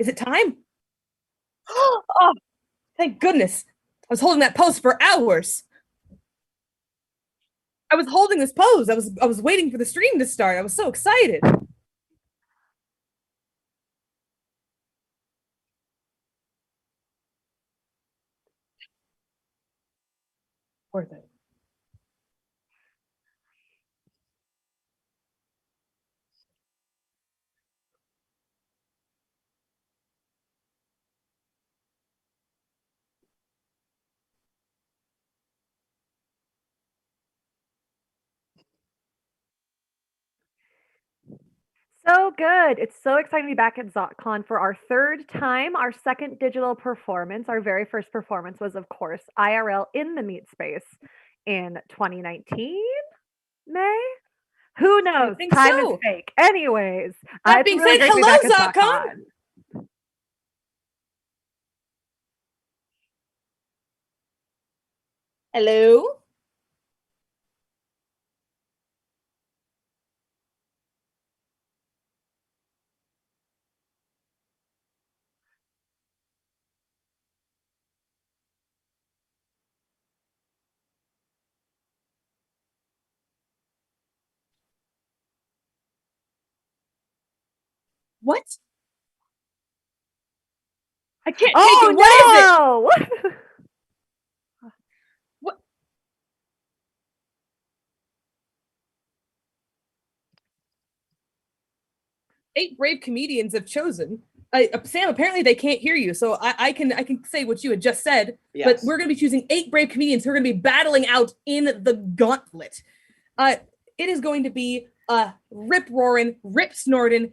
Is it time? Oh, thank goodness. I was holding that pose for hours. I was holding this pose. I was waiting for the stream to start. I was so excited. Worth it. So good. It's so exciting to be back at ZotCon for our third time, our second digital performance. Our very first performance was, of course, IRL in the meat space in 2019, May? Who knows? think Time is so. fake. Anyways, That it's being really said, great to be back hello, at ZotCon. ZotCon. Hello. What? I can't take it. What is it? No! What? Eight brave comedians have chosen. Sam, apparently they can't hear you, so I can say what you had just said. Yes. But we're going to be choosing 8 brave comedians who are going to be battling out in the gauntlet. It is going to be a rip roaring, rip snorting,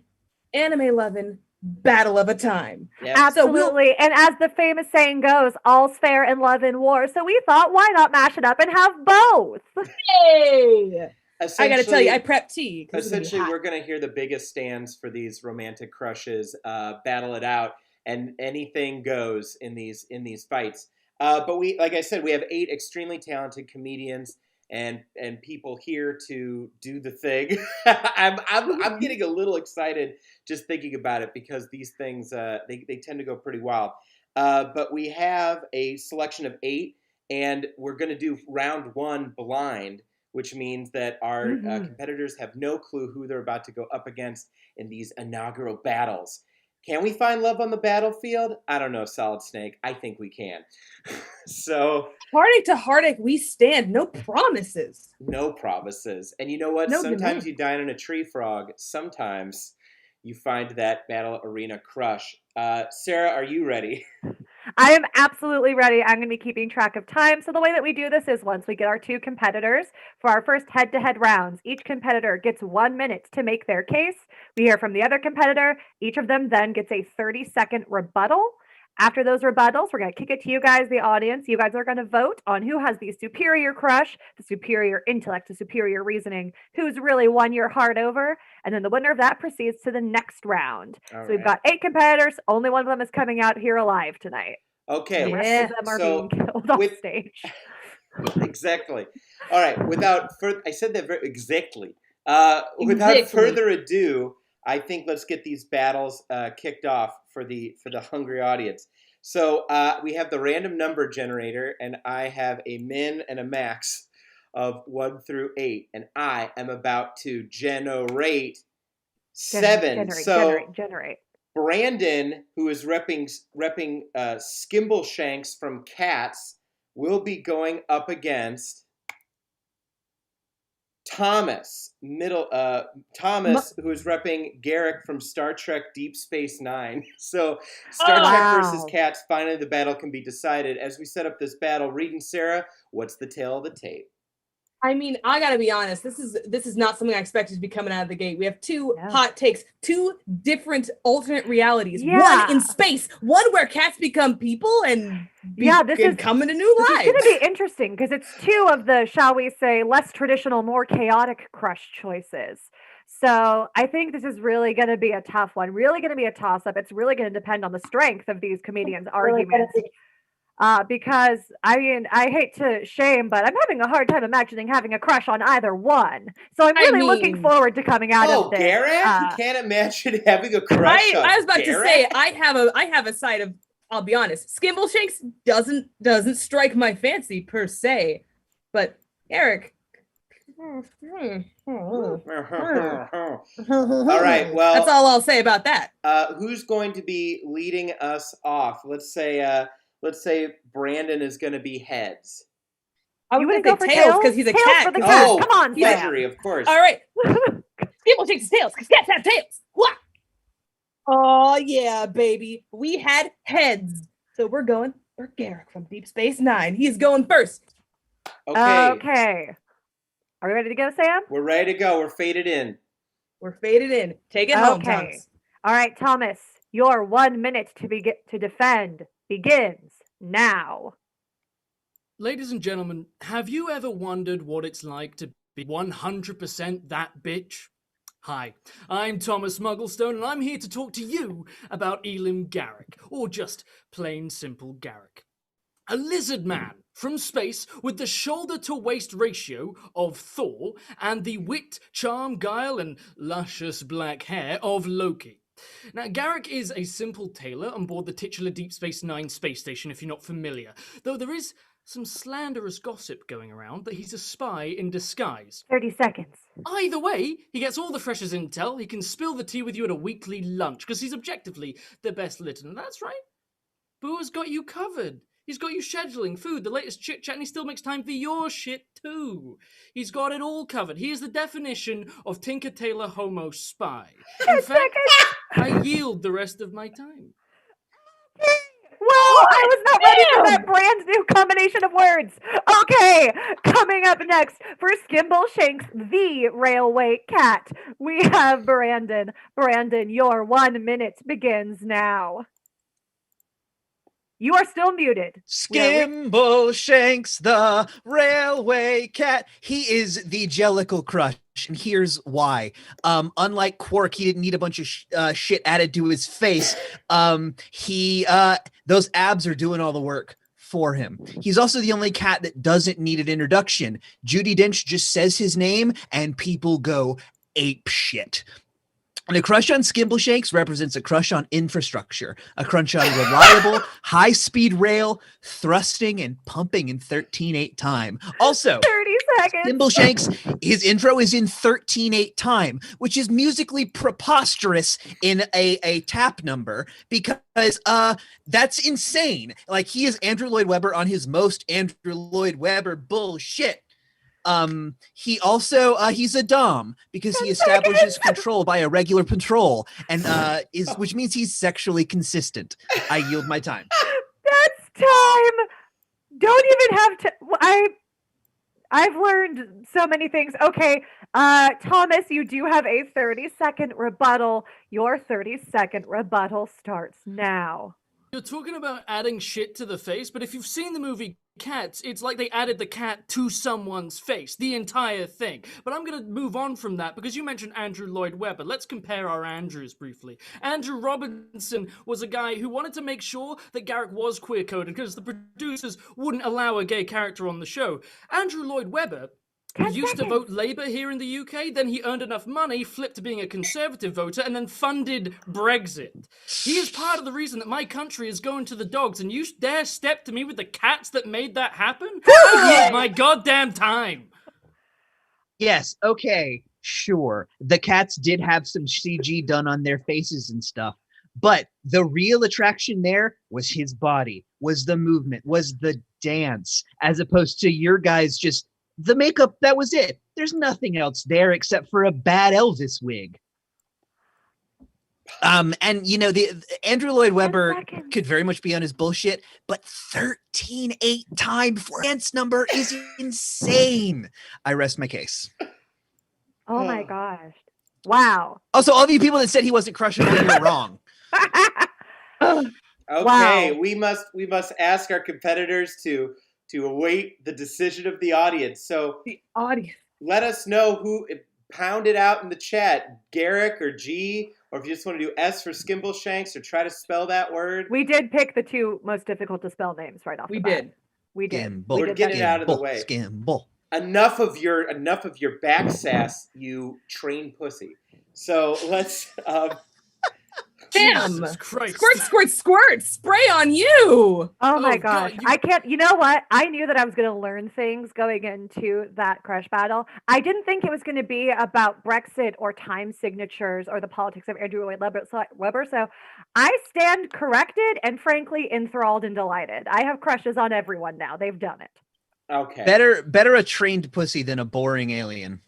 anime loving battle of a time. Yep. Absolutely. And as the famous saying goes, all's fair in love and war. So we thought, why not mash it up and have both? Hey! I gotta tell you, I prepped tea. Essentially, we're gonna hear the biggest stands for these romantic crushes battle it out, and anything goes in these fights. But we, like I said, we have 8 extremely talented comedians and people here to do the thing. I'm getting a little excited just thinking about it because these things they tend to go pretty wild. But we have a selection of 8, and we're gonna do round 1 blind, which means that our competitors have no clue who they're about to go up against in these inaugural battles. Can we find love on the battlefield? I don't know, Solid Snake. I think we can. So heartache to heartache, we stand. No promises. No promises. And you know what? No sometimes demand. you dine on a tree frog. Sometimes you find that battle arena crush. Sarah, are you ready? I am absolutely ready. I'm going to be keeping track of time. So the way that we do this is once we get our 2 competitors for our first head-to-head rounds, each competitor gets 1 minute to make their case. We hear from the other competitor. Each of them then gets a 30-second rebuttal. After those rebuttals, we're going to kick it to you guys, the audience. You guys are going to vote on who has the superior crush, the superior intellect, the superior reasoning, who's really won your heart over. And then the winner of that proceeds to the next round. All so we've right. got 8 competitors. Only one of them is coming out here alive tonight. Okay. The rest of them are so being killed off stage. Exactly. All right. Without further, I said that very exactly. Without Exactly. further ado, I think let's get these battles kicked off for the hungry audience. So we have the random number generator, and I have a min and a max of 1 through 8, and I am about to generate 7. Generate. Brandon, who is repping Skimbleshanks from Cats, will be going up against Thomas, who is repping Garrick from Star Trek Deep Space Nine. So Star Trek versus Cats, finally the battle can be decided. As we set up this battle, Reed and Sarah, what's the tale of the tape? I mean, I gotta be honest. This is not something I expected to be coming out of the gate. We have 2 hot takes, 2 different alternate realities. Yeah. One in space, one where cats become people and come into new lives. This is going to be interesting because it's 2 of the, shall we say, less traditional, more chaotic crush choices. So I think this is really going to be a tough one. Really going to be a toss-up. It's really going to depend on the strength of these comedians' arguments. Because I mean, I hate to shame, but I'm having a hard time imagining having a crush on either one. So I'm I really looking mean- forward to coming out Oh, of this. Garrick? You can't imagine having a crush on I was about to say Garrick? I have a side of, I'll be honest, Skimbleshanks doesn't strike my fancy per se, but Eric. All right, well, that's all I'll say about that. who's going to be leading us off? Let's say Brandon is going to be heads. I You was wouldn't gonna go say for tails tails? because he's a Tails cat. for the 'cause cat. Oh, Come on, Sam. Fedry, of course. All right. Skimbleshanks tails because cats have tails. What? Oh yeah, baby. We had heads, so we're going for Garrick from Deep Space Nine. He's going first. Okay, Okay. Are we ready to go, Sam? we're ready to go. We're faded in. We're faded in. Take it home, Okay. Thomas. All right, Thomas. Your 1 minute to defend begins now. Ladies and gentlemen, have you ever wondered what it's like to be 100% that bitch? Hi, I'm Thomas Mugglestone, and I'm here to talk to you about Elim Garrick, or just plain simple Garrick. A lizard man from space with the shoulder-to-waist ratio of Thor and the wit, charm, guile, and luscious black hair of Loki. Now, Garrick is a simple tailor on board the titular Deep Space Nine space station, if you're not familiar, though there is some slanderous gossip going around that he's a spy in disguise. 30 seconds. Either way, he gets all the freshest intel, he can spill the tea with you at a weekly lunch, because he's objectively the best lit, and that's right. Boo's got you covered. He's got you scheduling, food, the latest chit-chat, and he still makes time for your shit too. He's got it all covered. He is the definition of Tinker Tailor Homo spy. In fact, I yield the rest of my time. Well, I was not ready for that brand new combination of words. Okay, coming up next for Skimbleshanks, the railway cat, we have Brandon. Brandon, your 1 minute begins now. You are still muted. Skimbleshanks, the railway cat. He is the Jellicle Crush, and here's why. Unlike Quark, he didn't need a bunch of shit added to his face. Those abs are doing all the work for him. He's also the only cat that doesn't need an introduction. Judi Dench just says his name, and people go ape shit. And a crush on Skimbleshanks represents a crush on infrastructure, a crush on reliable, high-speed rail, thrusting and pumping in 13/8 time. Also, 30 seconds. Skimbleshanks, his intro is in 13/8 time, which is musically preposterous in a tap number because that's insane. Like, he is Andrew Lloyd Webber on his most Andrew Lloyd Webber bullshit. He also he's a dom because he establishes control by a regular patrol and which means he's sexually consistent. I yield my time. That's time. Don't even have to. I've learned so many things. Okay, Thomas, you do have a 30-second rebuttal. Your 30-second rebuttal starts now. You're talking about adding shit to the face, but if you've seen the movie Cats, it's like they added the cat to someone's face, the entire thing. But I'm going to move on from that because you mentioned Andrew Lloyd Webber. Let's compare our Andrews briefly. Andrew Robinson was a guy who wanted to make sure that Garrick was queer-coded because the producers wouldn't allow a gay character on the show. Andrew Lloyd Webber used to vote Labour here in the UK, then he earned enough money, flipped to being a Conservative voter, and then funded Brexit. He is part of the reason that my country is going to the dogs, and you dare step to me with the cats that made that happen? I my goddamn time. Yes, okay, sure. The cats did have some CG done on their faces and stuff, but the real attraction there was his body, was the movement, was the dance, as opposed to your guys just the makeup, that was it. There's nothing else there except for a bad Elvis wig. And the Andrew Lloyd Webber could very much be on his bullshit, but 13/8 time for dance number is insane. I rest my case. Oh my gosh. Wow. Also, all of you people that said he wasn't crushing on you are wrong. Okay, Wow. we must ask our competitors to await the decision of the audience. So The audience. let us know who pound it out in the chat, Garrick or G or if you just want to do S for Skimbleshanks or try to spell that word, We did pick the two most difficult to spell names right off We the bat. did. We did. Skimble. We We're did getting that. it out of the way. Skimble. enough of your back sass, you trained pussy. So let's Damn! Jesus Christ. Squirt, squirt, squirt! Spray on you! Oh my Oh, gosh. God, I can't, you know what? I knew that I was going to learn things going into that crush battle. I didn't think it was going to be about Brexit or time signatures or the politics of Andrew Lloyd Webber. So I stand corrected and frankly enthralled and delighted. I have crushes on everyone now. They've done it. okay. Better a trained pussy than a boring alien.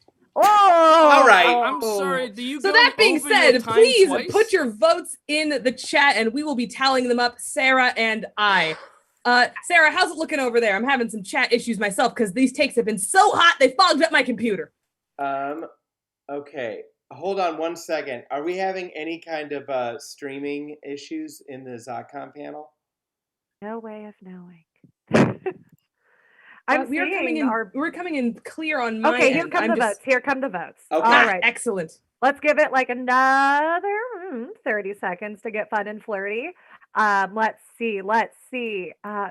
Oh, All right. I'm sorry. Do you So go that being over your said, time please twice? put your votes in the chat and we will be tallying them up, Sarah and I. Sarah, how's it looking over there? I'm having some chat issues myself because these takes have been so hot they fogged up my computer. Okay. Hold on one second. Are we having any kind of streaming issues in the ZocCon panel? no way of knowing. I'm we are coming seeing in. our. We're coming in clear on my Okay, here end. come I'm the just- votes. Here come the votes. Okay. All right. Excellent. Let's give it like another 30 seconds to get fun and flirty. Let's see.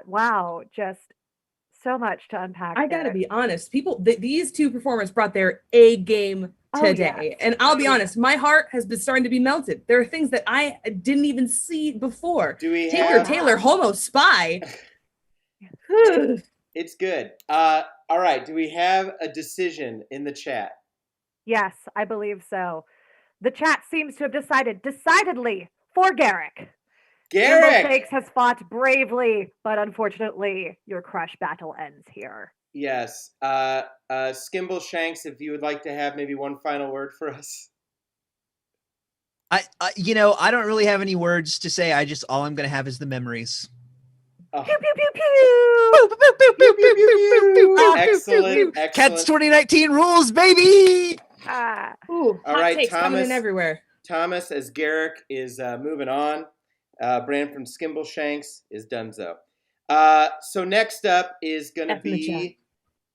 Wow, just so much to unpack. I gotta there. be honest. People, these two performers brought their A game Oh, today, and I'll be honest. My heart has been starting to be melted. There are things that I didn't even see before. Do we Tinker have... Tailor, Homo Spy. It's good. All right. Do we have a decision in the chat? Yes, I believe so. The chat seems to have decidedly for Garrick. Garrick! Shakes has fought bravely, but unfortunately, your crush battle ends here. Yes. Skimbleshanks, if you would like to have maybe one final word for us. I don't really have any words to say. All I'm gonna have is the memories. Oh. Pew pew pew pew. Excellent. Cats 2019 rules, baby. Ah. Ooh, All hot right, takes coming in Thomas. everywhere. Thomas, as Garrick is moving on, Brand from Skimbleshanks is donezo. So next up is going to F in the chat. be,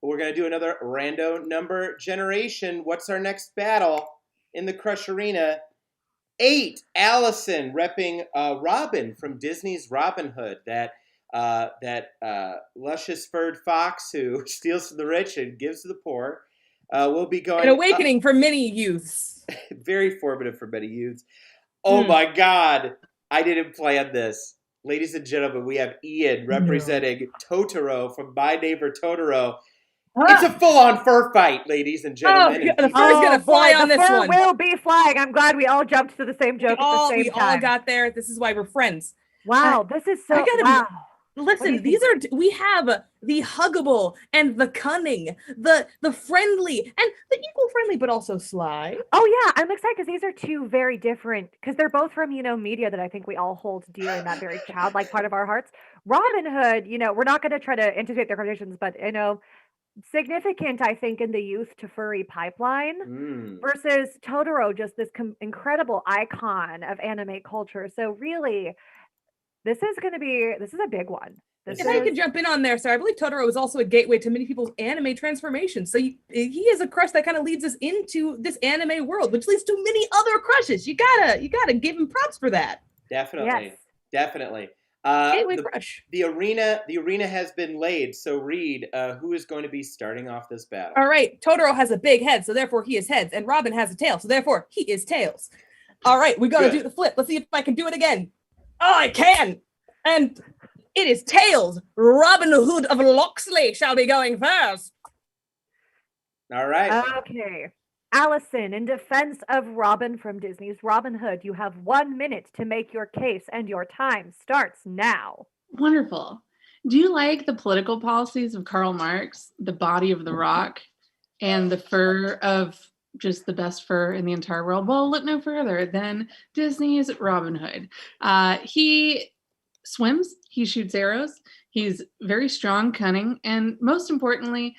we're going to do another rando number generation. What's our next battle in the Crush Arena? 8, Allison, repping Robin from Disney's Robin Hood, that luscious furred fox who steals from the rich and gives to the poor. We'll be going An awakening for many youths. very formative for many youths. Oh my God, I didn't plan this. Ladies and gentlemen, we have Ian representing Totoro from My Neighbor Totoro. It's a full-on fur fight, ladies and Oh, gentlemen. yeah, the fur's gonna fly on the this fur one. will be flying. I'm glad we all jumped to the same joke at the same We time. all got there. This is why we're friends. Wow, this is so. I gotta be- wow. Listen, we have the huggable and the cunning, the friendly and the equal friendly, but also sly. Oh yeah, I'm excited because these are two very different. Because they're both from media that I think we all hold dear in that very childlike part of our hearts. Robin Hood, we're not going to try to anticipate their conversations, but significant I think in the youth to furry pipeline. Versus Totoro, just this incredible icon of anime culture. So really, this is a big one. If I could jump in on there, sir, I believe Totoro is also a gateway to many people's anime transformation. So he is a crush that kind of leads us into this anime world, which leads to many other crushes. You gotta give him props for that. Definitely, Yes. definitely. Gateway crush. The arena has been laid. So Reed, who is going to be starting off this battle? All right, Totoro has a big head, so therefore he is heads, and Robin has a tail, so therefore he is tails. All right, we gotta Good. do the flip. Let's see if I can do it again. Oh, I can! And it is tails. Robin Hood of Locksley shall be going first. All right. Okay. Allison, in defense of Robin from Disney's Robin Hood, you have 1 minute to make your case, and your time starts now. Wonderful. Do you like the political policies of Karl Marx, the body of the rock, and the fur of just the best fur in the entire world? Well, look no further than Disney's Robin Hood. He swims, he shoots arrows, he's very strong, cunning, and most importantly,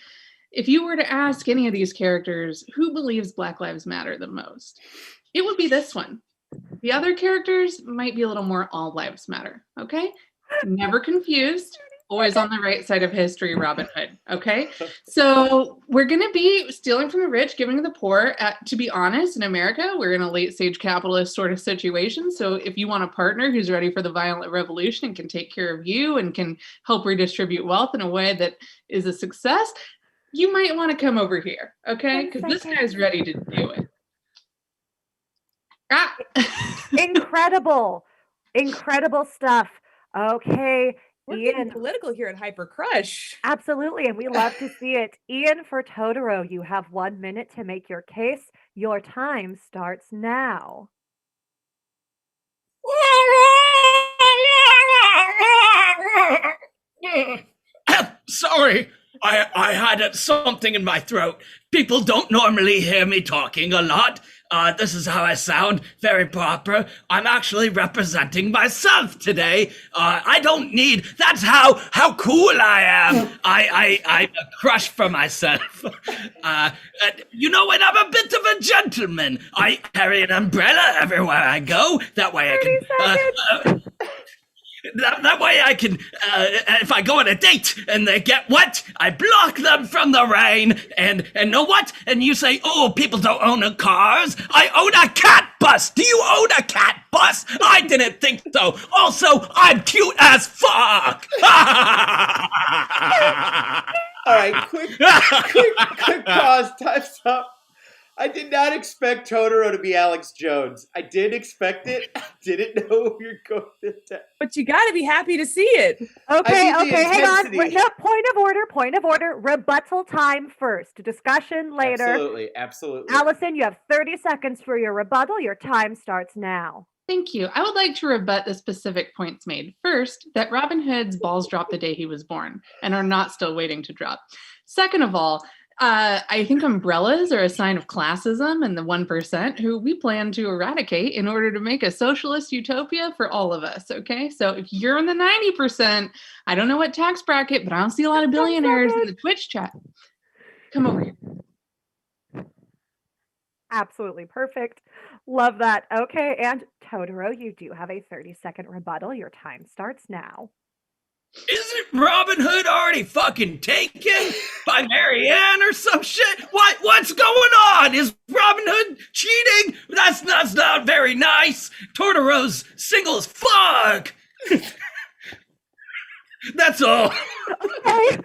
if you were to ask any of these characters who believes Black Lives Matter the most, it would be this one. The other characters might be a little more all lives matter, okay? Never confused. Always on the right side of history, Robin Hood. Okay. So we're going to be stealing from the rich, giving to the poor. To be honest, in America, we're in a late stage capitalist sort of situation. So if you want a partner who's ready for the violent revolution and can take care of you and can help redistribute wealth in a way that is a success, you might want to come over here. Okay. Because this guy's ready to do it. Incredible stuff. Okay, We're getting Ian. political here at Hyper Crush. Absolutely, and we love to see it. Ian, for Totoro, you have 1 minute to make your case. Your time starts now. Sorry, I had something in my throat. People don't normally hear me talking a lot. This is how I sound, very proper. I'm actually representing myself today. I don't need, that's how cool I am. I'm a crush for myself. You know, and I'm a bit of a gentleman. I carry an umbrella everywhere I go. That way I can... That way I can, if I go on a date and they get wet, I block them from the rain. And know what? And you say, oh, people don't own cars. I own a cat bus. Do you own a cat bus? I didn't think so. Also, I'm cute as fuck. All right, quick pause. Time's up. I did not expect Totoro to be Alex Jones. I did expect it. I didn't know we were going to. But you got to be happy to see it. Okay, I mean, the hang on. intensity. No, point of order. Rebuttal time first. Discussion later. Absolutely. Allison, you have 30 seconds for your rebuttal. Your time starts now. Thank you. I would like to rebut the specific points made. First, that Robin Hood's balls dropped the day he was born and are not still waiting to drop. Second of all, I think umbrellas are a sign of classism and the 1% who we plan to eradicate in order to make a socialist utopia for all of us. Okay. So if you're in the 90%, I don't know what tax bracket, but I don't see a lot of billionaires in the Twitch chat. Come over here. Absolutely perfect. Love that. Okay. And Totoro, you do have a 30-second rebuttal. Your time starts now. Isn't Robin Hood already fucking taken by Marianne or some shit? What's going on? Is Robin Hood cheating? That's not very nice. Totoro's single as fuck. That's all. Okay.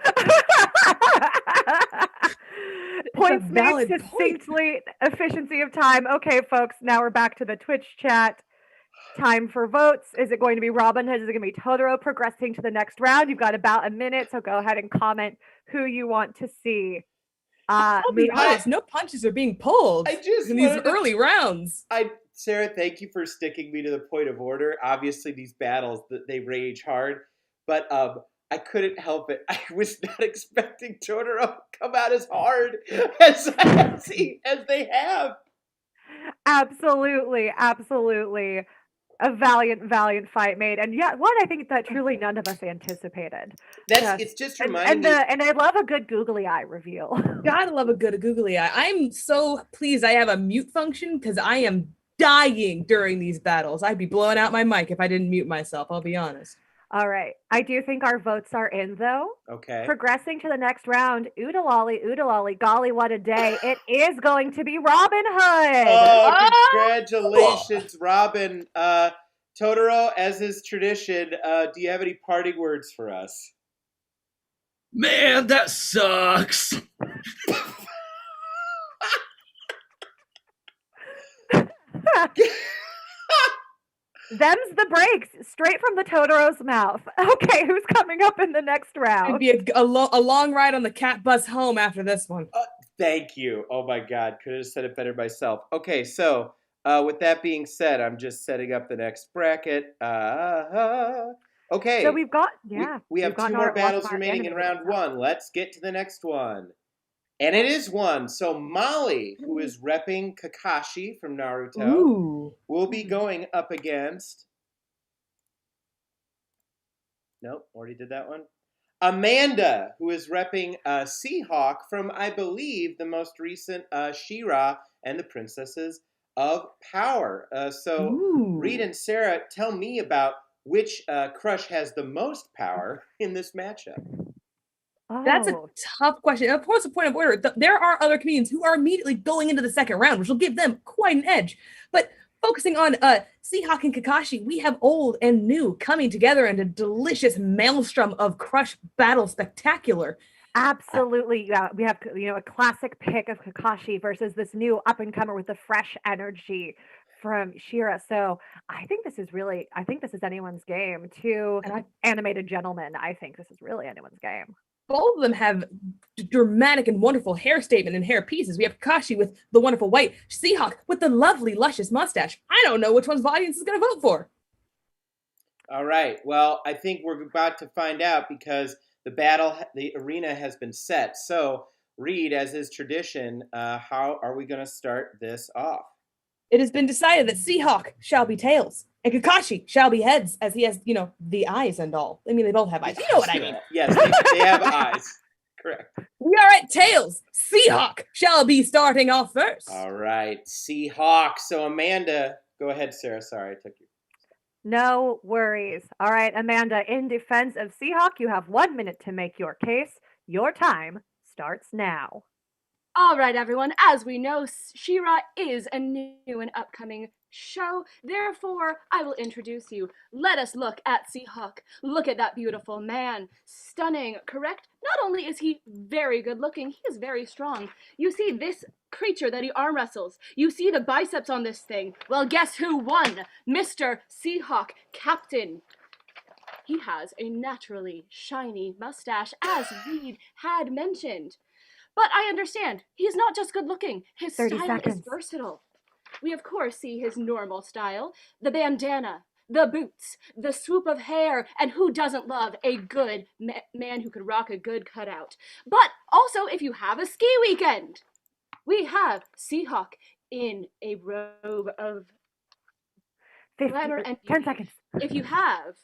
Points made valid point. succinctly, efficiency of time. Okay, folks, now we're back to the Twitch chat. Time for votes. Is it going to be Robin Hood? Is it going to be Totoro progressing to the next round? You've got about a minute, so go ahead and comment who you want to see. I'll be honest, no punches are being pulled I just in these wanted to- early rounds. Sarah, thank you for sticking me to the point of order. Obviously, these battles, they rage hard, but I couldn't help it. I was not expecting Totoro to come out as hard as they have. Absolutely. A valiant fight made, and yet one I think that truly none of us anticipated. It's just reminding me. And I love a good googly eye reveal. Gotta love a good googly eye. I'm so pleased I have a mute function because I am dying during these battles. I'd be blowing out my mic if I didn't mute myself, I'll be honest. All right. I do think our votes are in, though. Okay. Progressing to the next round, oodalolly, golly, what a day. It is going to be Robin Hood. Oh, congratulations, Robin. Totoro, as is tradition, do you have any parting words for us? Man, that sucks. Them's the breaks, straight from the Totoro's mouth. Okay, who's coming up in the next round? It'd be a long ride on the cat bus home after this one. Thank you. Oh my God, could have said it better myself. Okay, so with that being said, I'm just setting up the next bracket. Okay. So we've got, we have two more battles remaining in round one. Let's get to the next one. And it is one. So Molly, who is repping Kakashi from Naruto, will be going up against... Nope, already did that one. Amanda, who is repping Seahawk from, I believe, the most recent She-Ra and the Princesses of Power. So Reed and Sarah, tell me about which crush has the most power in this matchup? That's a Oh, tough question. Of course, a point of order. There are other comedians who are immediately going into the second round, which will give them quite an edge. But focusing on Seahawk and Kakashi, we have old and new coming together in a delicious maelstrom of crush battle spectacular. absolutely. Yeah, we have a classic pick of Kakashi versus this new up and comer with the fresh energy from Shira. So I think this is anyone's game. Two And I animated gentlemen. I think this is really anyone's game. both of them have dramatic and wonderful hair statement and hair pieces. We have Kakashi with the wonderful white, Seahawk with the lovely, luscious mustache. I don't know which one's the audience is going to vote for. All right. Well, I think we're about to find out because the arena has been set. So, Reed, as is tradition, how are we going to start this off? It has been decided that Seahawk shall be tails and Kakashi shall be heads, as he has, the eyes and all. I mean, they both have eyes. You know what I mean. Yes, they have eyes. Correct. We are at tails. Seahawk shall be starting off first. All right. Seahawk. So, Amanda, go ahead, Sarah. Sorry, I took you. No worries. All right, Amanda, in defense of Seahawk, you have 1 minute to make your case. Your time starts now. All right, everyone. As we know, She-Ra is a new and upcoming show. Therefore, I will introduce you. Let us look at Seahawk. Look at that beautiful man. Stunning, correct? Not only is he very good looking, he is very strong. You see this creature that he arm wrestles. You see the biceps on this thing. Well, guess who won? Mr. Seahawk, Captain. He has a naturally shiny mustache, as Reed had mentioned. But I understand, he's not just good looking. His 30 style seconds. is versatile. We of course see his normal style, the bandana, the boots, the swoop of hair, and who doesn't love a good man who could rock a good cutout? But also, if you have a ski weekend, we have Seahawk in a robe of 50, glamour and 10 beauty. seconds. If you have,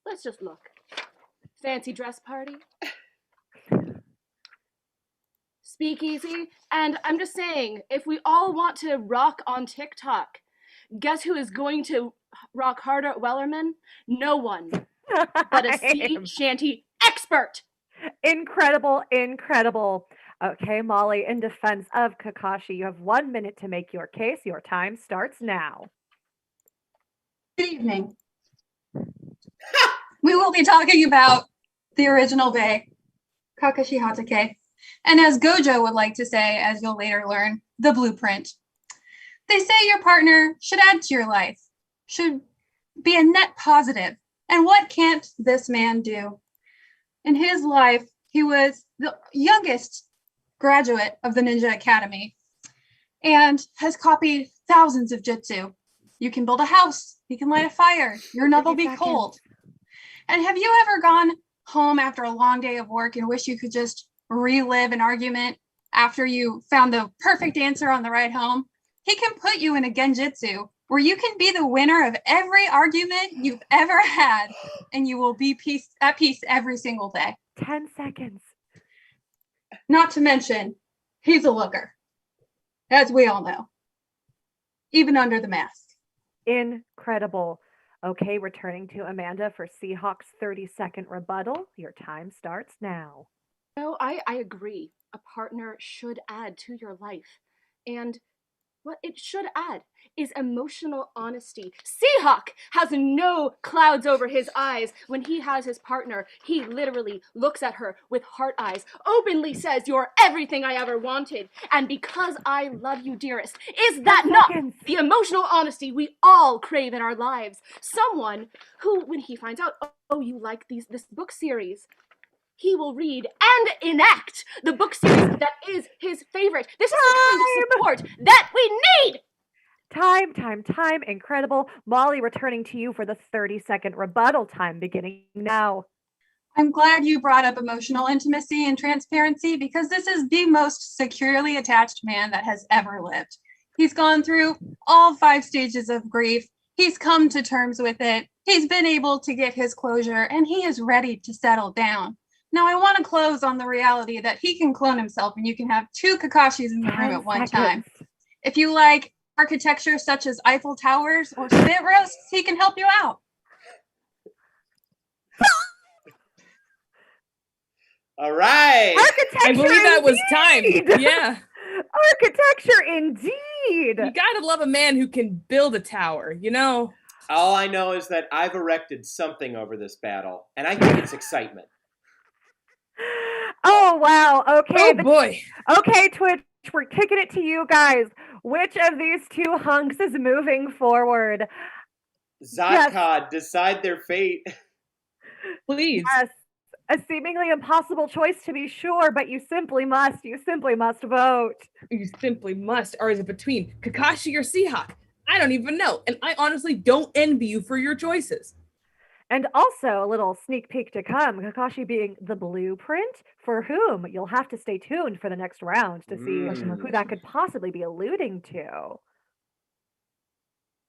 let's just look. Fancy dress party. Speakeasy. And I'm just saying, if we all want to rock on TikTok, guess who is going to rock harder at Wellerman? No one but a sea shanty expert. Incredible, incredible. Okay, Molly, in defense of Kakashi, you have 1 minute to make your case. Your time starts now. Good evening. We will be talking about the original Bay, Kakashi Hatake, and as Gojo would like to say, as you'll later learn, the blueprint. They say your partner should add to your life, should be a net positive. And what can't this man do? In his life, he was the youngest graduate of the Ninja Academy and has copied thousands of jutsu. You can build a house, you can light a fire, your nut will be cold. And have you ever gone home after a long day of work and wish you could just relive an argument after you found the perfect answer on the ride home? He can put you in a genjutsu where you can be the winner of every argument you've ever had, and you will be at peace every single day. 10 seconds. Not to mention, he's a looker, as we all know, even under the mask. Incredible. Okay, returning to Amanda for Seahawk's 30-second rebuttal. Your time starts now. No, I agree. A partner should add to your life. And what it should add is emotional honesty. Seahawk has no clouds over his eyes when he has his partner. He literally looks at her with heart eyes, openly says, "You're everything I ever wanted. And because I love you, dearest." Is that not the emotional honesty we all crave in our lives? Someone who, when he finds out, oh, you like this book series, he will read and enact the book series that is his favorite. This is the kind of support that we need. Time. Incredible. Molly, returning to you for the 30-second rebuttal time beginning now. I'm glad you brought up emotional intimacy and transparency, because this is the most securely attached man that has ever lived. He's gone through all 5 stages of grief. He's come to terms with it. He's been able to get his closure, and he is ready to settle down. Now, I want to close on the reality that he can clone himself and you can have 2 Kakashis in the room at one time. If you like architecture such as Eiffel Towers or spit roasts, he can help you out. All right. Architecture. I believe that was time. indeed! Yeah. Architecture indeed. You gotta love a man who can build a tower, you know? All I know is that I've erected something over this battle, and I think it's excitement. Oh wow. Okay. Oh boy. Okay, Twitch, we're kicking it to you guys. Which of these two hunks is moving forward? Zotkod, decide their fate. Please. Yes. A seemingly impossible choice to be sure, but you simply must vote. You simply must. Or is it between Kakashi or Seahawk? I don't even know. And I honestly don't envy you for your choices. And also a little sneak peek to come, Kakashi being the blueprint for whom you'll have to stay tuned for the next round to see who that could possibly be alluding to.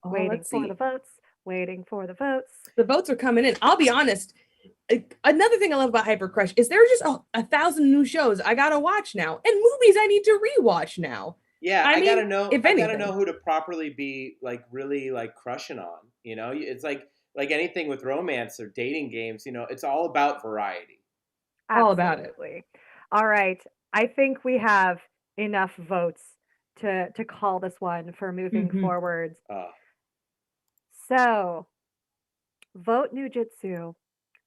Waiting let's for see. the votes. Waiting for the votes. The votes are coming in. I'll be honest. Another thing I love about Hyper Crush is there's just 1,000 new shows I gotta watch now, and movies I need to rewatch now. Yeah, I I gotta mean, know. if I gotta anything. know who to properly be like really like crushing on. You know, it's like anything with romance or dating games. You know, it's all about variety. All about it. Absolutely. All right. I think we have enough votes to call this one for moving Mhm. forwards. Uh, So, vote Nujitsu.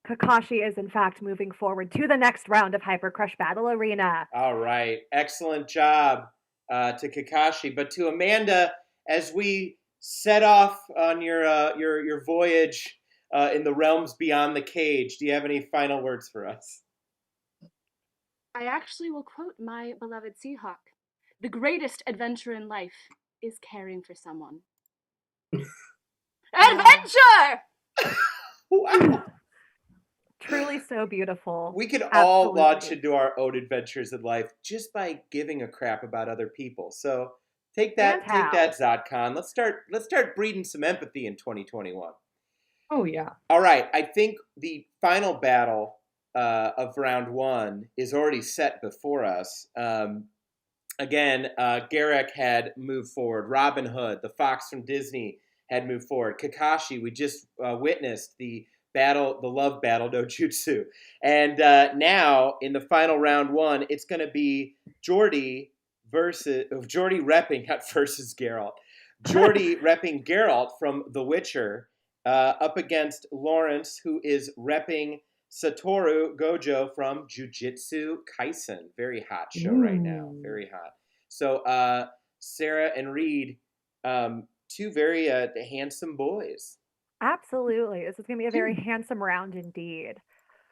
Kakashi is in fact moving forward to the next round of Hyper Crush Battle Arena. all right, excellent job to Kakashi, but to Amanda, as we set off on your voyage in the realms beyond the cage, do you have any final words for us? I actually will quote my beloved Seahawk. The greatest adventure in life is caring for someone. Adventure! Wow. Truly so beautiful. We could all launch Absolutely. into our own adventures in life just by giving a crap about other people. So take that, Zotcon. Let's start breeding some empathy in 2021. Oh yeah. All right, I think the final battle of round one is already set before us. Again, Garrick had moved forward. Robin Hood, the fox from Disney, had moved forward. Kakashi, we just witnessed the love battle, no jutsu. And now in the final round one, it's going to be Jordy repping, not versus Geralt. Jordy repping Geralt from The Witcher up against Lawrence, who is repping Satoru Gojo from Jujutsu Kaisen. Very hot show right now. Very hot. So Sarah and Reed, two very handsome boys. Absolutely. This is going to be a very handsome round indeed.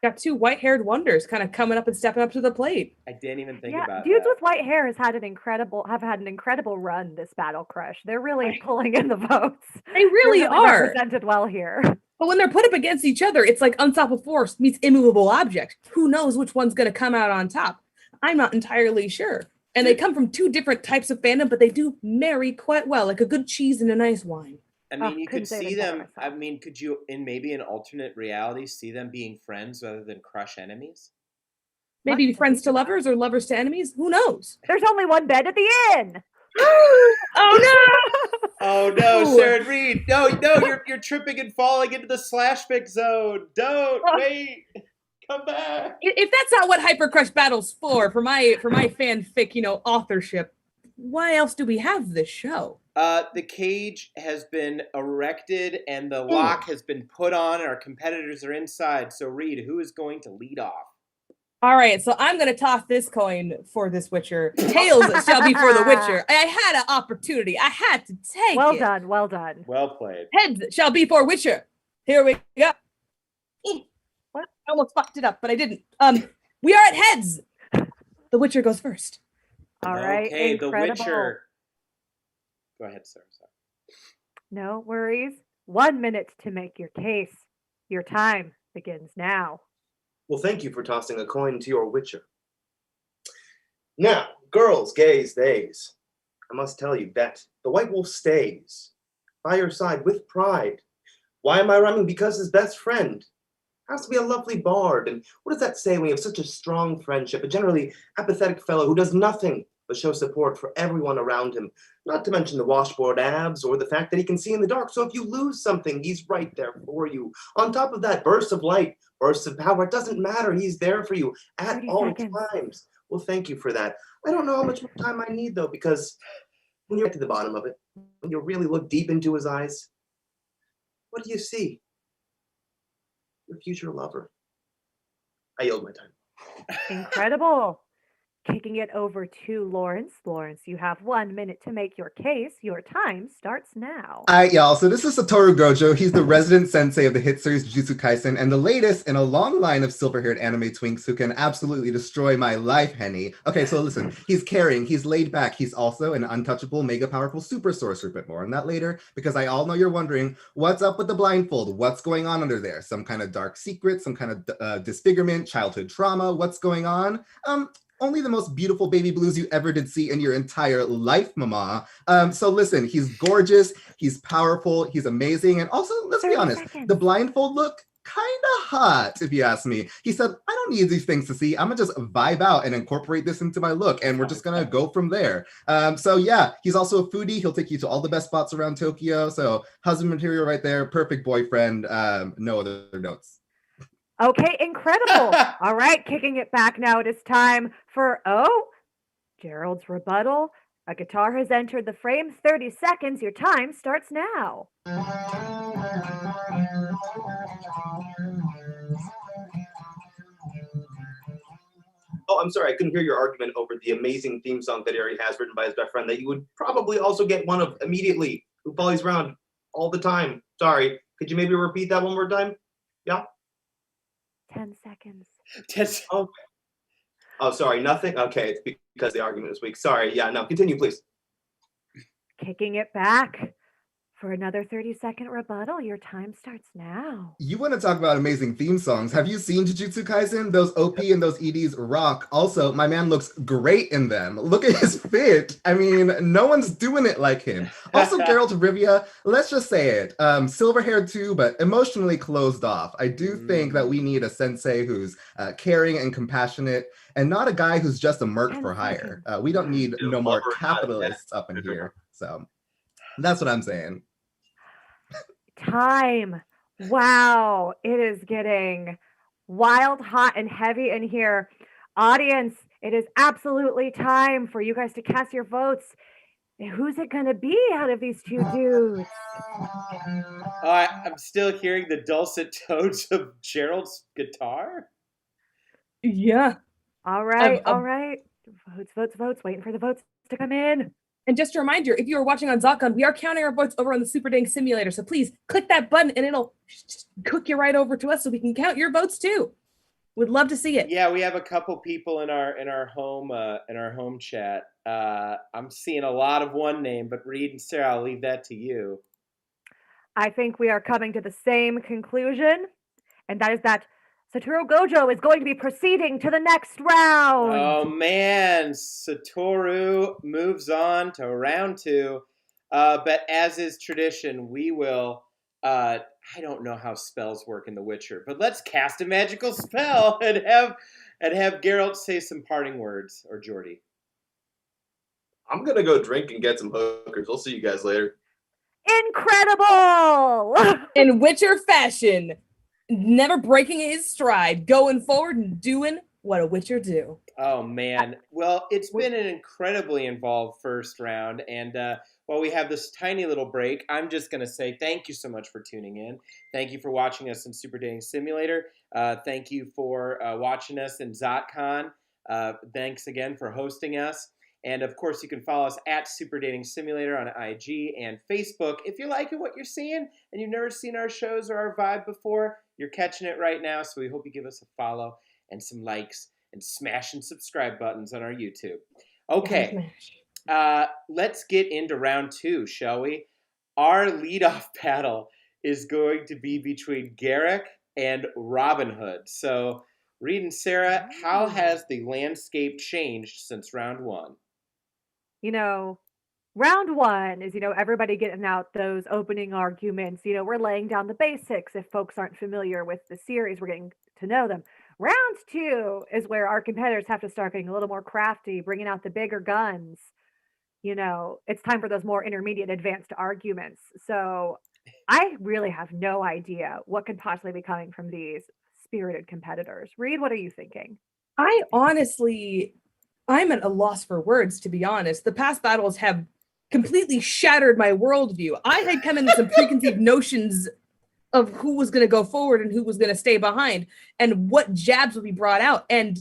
Got two white-haired wonders kind of coming up and stepping up to the plate. I didn't even think Yeah, about dudes that. with white hair have had an incredible run this Battle Crush. They're really pulling in the votes. They really They're are. represented well here. But when they're put up against each other, it's like unstoppable force meets immovable object. Who knows which one's going to come out on top? I'm not entirely sure. And they come from two different types of fandom, but they do marry quite well, like a good cheese and a nice wine. I mean, you could couldn't say see it better them. myself. I mean, could you, in maybe an alternate reality, see them being friends rather than crush enemies? Maybe What? friends to lovers or lovers to enemies. Who knows? There's only one bed at the inn. Oh no! Oh no, Ooh. Sarah and Reed! No, you're tripping and falling into the slash pick zone. Don't wait. Come back. If that's not what Hyper Crush Battle's for my fanfic, authorship, why else do we have this show? The cage has been erected and the lock has been put on, and our competitors are inside. So, Reed, who is going to lead off? All right, so I'm going to toss this coin for this Witcher. Tails shall be for the Witcher. I had an opportunity. I had to take Well it. done. Well done. Well played. Heads shall be for Witcher. Here we go. What? I almost fucked it up, but I didn't. We are at heads. The Witcher goes first. All right. Okay, Incredible. The Witcher. Go ahead, Sarah. Sorry. No worries. 1 minute to make your case. Your time begins now. Well, thank you for tossing a coin to your Witcher. Now, girls, gays, theys, I must tell you that the White Wolf stays by your side with pride. Why am I rhyming? Because his best friend has to be a lovely bard. And what does that say when you have such a strong friendship, a generally apathetic fellow who does nothing but show support for everyone around him, not to mention the washboard abs or the fact that he can see in the dark. So if you lose something, he's right there for you. On top of that, bursts of light, bursts of power, it doesn't matter. He's there for you at 30 all seconds. times. Well, thank you for that. I don't know how much more time I need, though, because when you get to the bottom of it, when you really look deep into his eyes, what do you see? Your future lover. I yield my time. Incredible. Kicking it over to Lawrence. Lawrence, you have 1 minute to make your case. Your time starts now. All right, y'all. So this is Satoru Gojo. He's the resident sensei of the hit series Jujutsu Kaisen and the latest in a long line of silver-haired anime twinks who can absolutely destroy my life, Henny. Okay, so listen. He's caring. He's laid back. He's also an untouchable, mega powerful super sorcerer. But more on that later, because I all know you're wondering, what's up with the blindfold? What's going on under there? Some kind of dark secret? Some kind of disfigurement? Childhood trauma? What's going on? Only the most beautiful baby blues you ever did see in your entire life, mama. So listen, he's gorgeous, he's powerful, he's amazing, and also, let's be 30 honest, seconds. the blindfold look kind of hot, if you ask me. He said, I don't need these things to see. I'm gonna just vibe out and incorporate this into my look, and we're just gonna go from there. So yeah, he's also a foodie. He'll take you to all the best spots around Tokyo. So husband material right there, perfect boyfriend. No other notes. Okay, incredible. All right, kicking it back now. It is time for Gerald's rebuttal. A guitar has entered the frame. 30 seconds. Your time starts now. Oh, I'm sorry, I couldn't hear your argument over the amazing theme song that he already has written by his best friend that you would probably also get one of immediately, who follows around all the time. Sorry, could you maybe repeat that one more time? Yeah? 10 seconds. Oh, sorry, nothing? Okay, it's because the argument is weak. Sorry, yeah, no, continue, please. Kicking it back for another 30-second rebuttal. Your time starts now. You want to talk about amazing theme songs. Have you seen Jujutsu Kaisen? Those OP and those EDs rock. Also, my man looks great in them. Look at his fit. I mean, no one's doing it like him. Also, Geralt of Rivia, let's just say it. Silver-haired too, but emotionally closed off. I do think that we need a sensei who's caring and compassionate, and not a guy who's just a merc for hire. We don't need no more capitalists up in here. So that's what I'm saying. Time. Wow, it is getting wild, hot, and heavy in here. Audience, it is absolutely time for you guys to cast your votes. Who's it going to be out of these two dudes? I'm still hearing the dulcet tones of Gerald's guitar. Yeah. All right, all right. Votes. Waiting for the votes to come in. And just a reminder, if you are watching on ZocCon, we are counting our votes over on the Super Dang Simulator. So please click that button and it'll just cook you right over to us so we can count your votes too. Would love to see it. Yeah, we have a couple people in our home chat. I'm seeing a lot of one name, but Reed and Sarah, I'll leave that to you. I think we are coming to the same conclusion, and that is that Satoru Gojo is going to be proceeding to the next round. Oh man, Satoru moves on to round 2. But as is tradition, we will I don't know how spells work in The Witcher, but let's cast a magical spell and have Geralt say some parting words, or Jordy. I'm gonna go drink and get some hookers. We'll see you guys later. Incredible! In Witcher fashion, never breaking his stride, going forward and doing what a Witcher do. Oh man, well, it's been an incredibly involved first round, and while we have this tiny little break, I'm just going to say thank you so much for tuning in. Thank you for watching us in Super Dating Simulator. Thank you for watching us in ZocCon. Thanks again for hosting us. And of course, you can follow us at Super Dating Simulator on IG and Facebook. If you're liking what you're seeing and you've never seen our shows or our vibe before, you're catching it right now. So we hope you give us a follow and some likes and smash and subscribe buttons on our YouTube. Okay. Let's get into round 2, shall we? Our leadoff battle is going to be between Garrick and Robin Hood. So, Reed and Sarah, how has the landscape changed since round 1? You know, round 1 is, everybody getting out those opening arguments. We're laying down the basics. If folks aren't familiar with the series, we're getting to know them. Round 2 is where our competitors have to start getting a little more crafty, bringing out the bigger guns. You know, it's time for those more intermediate advanced arguments. So I really have no idea what could possibly be coming from these spirited competitors. Reed, what are you thinking? I'm at a loss for words, to be honest. The past battles have completely shattered my worldview. I had come in with some preconceived notions of who was going to go forward and who was going to stay behind and what jabs would be brought out, and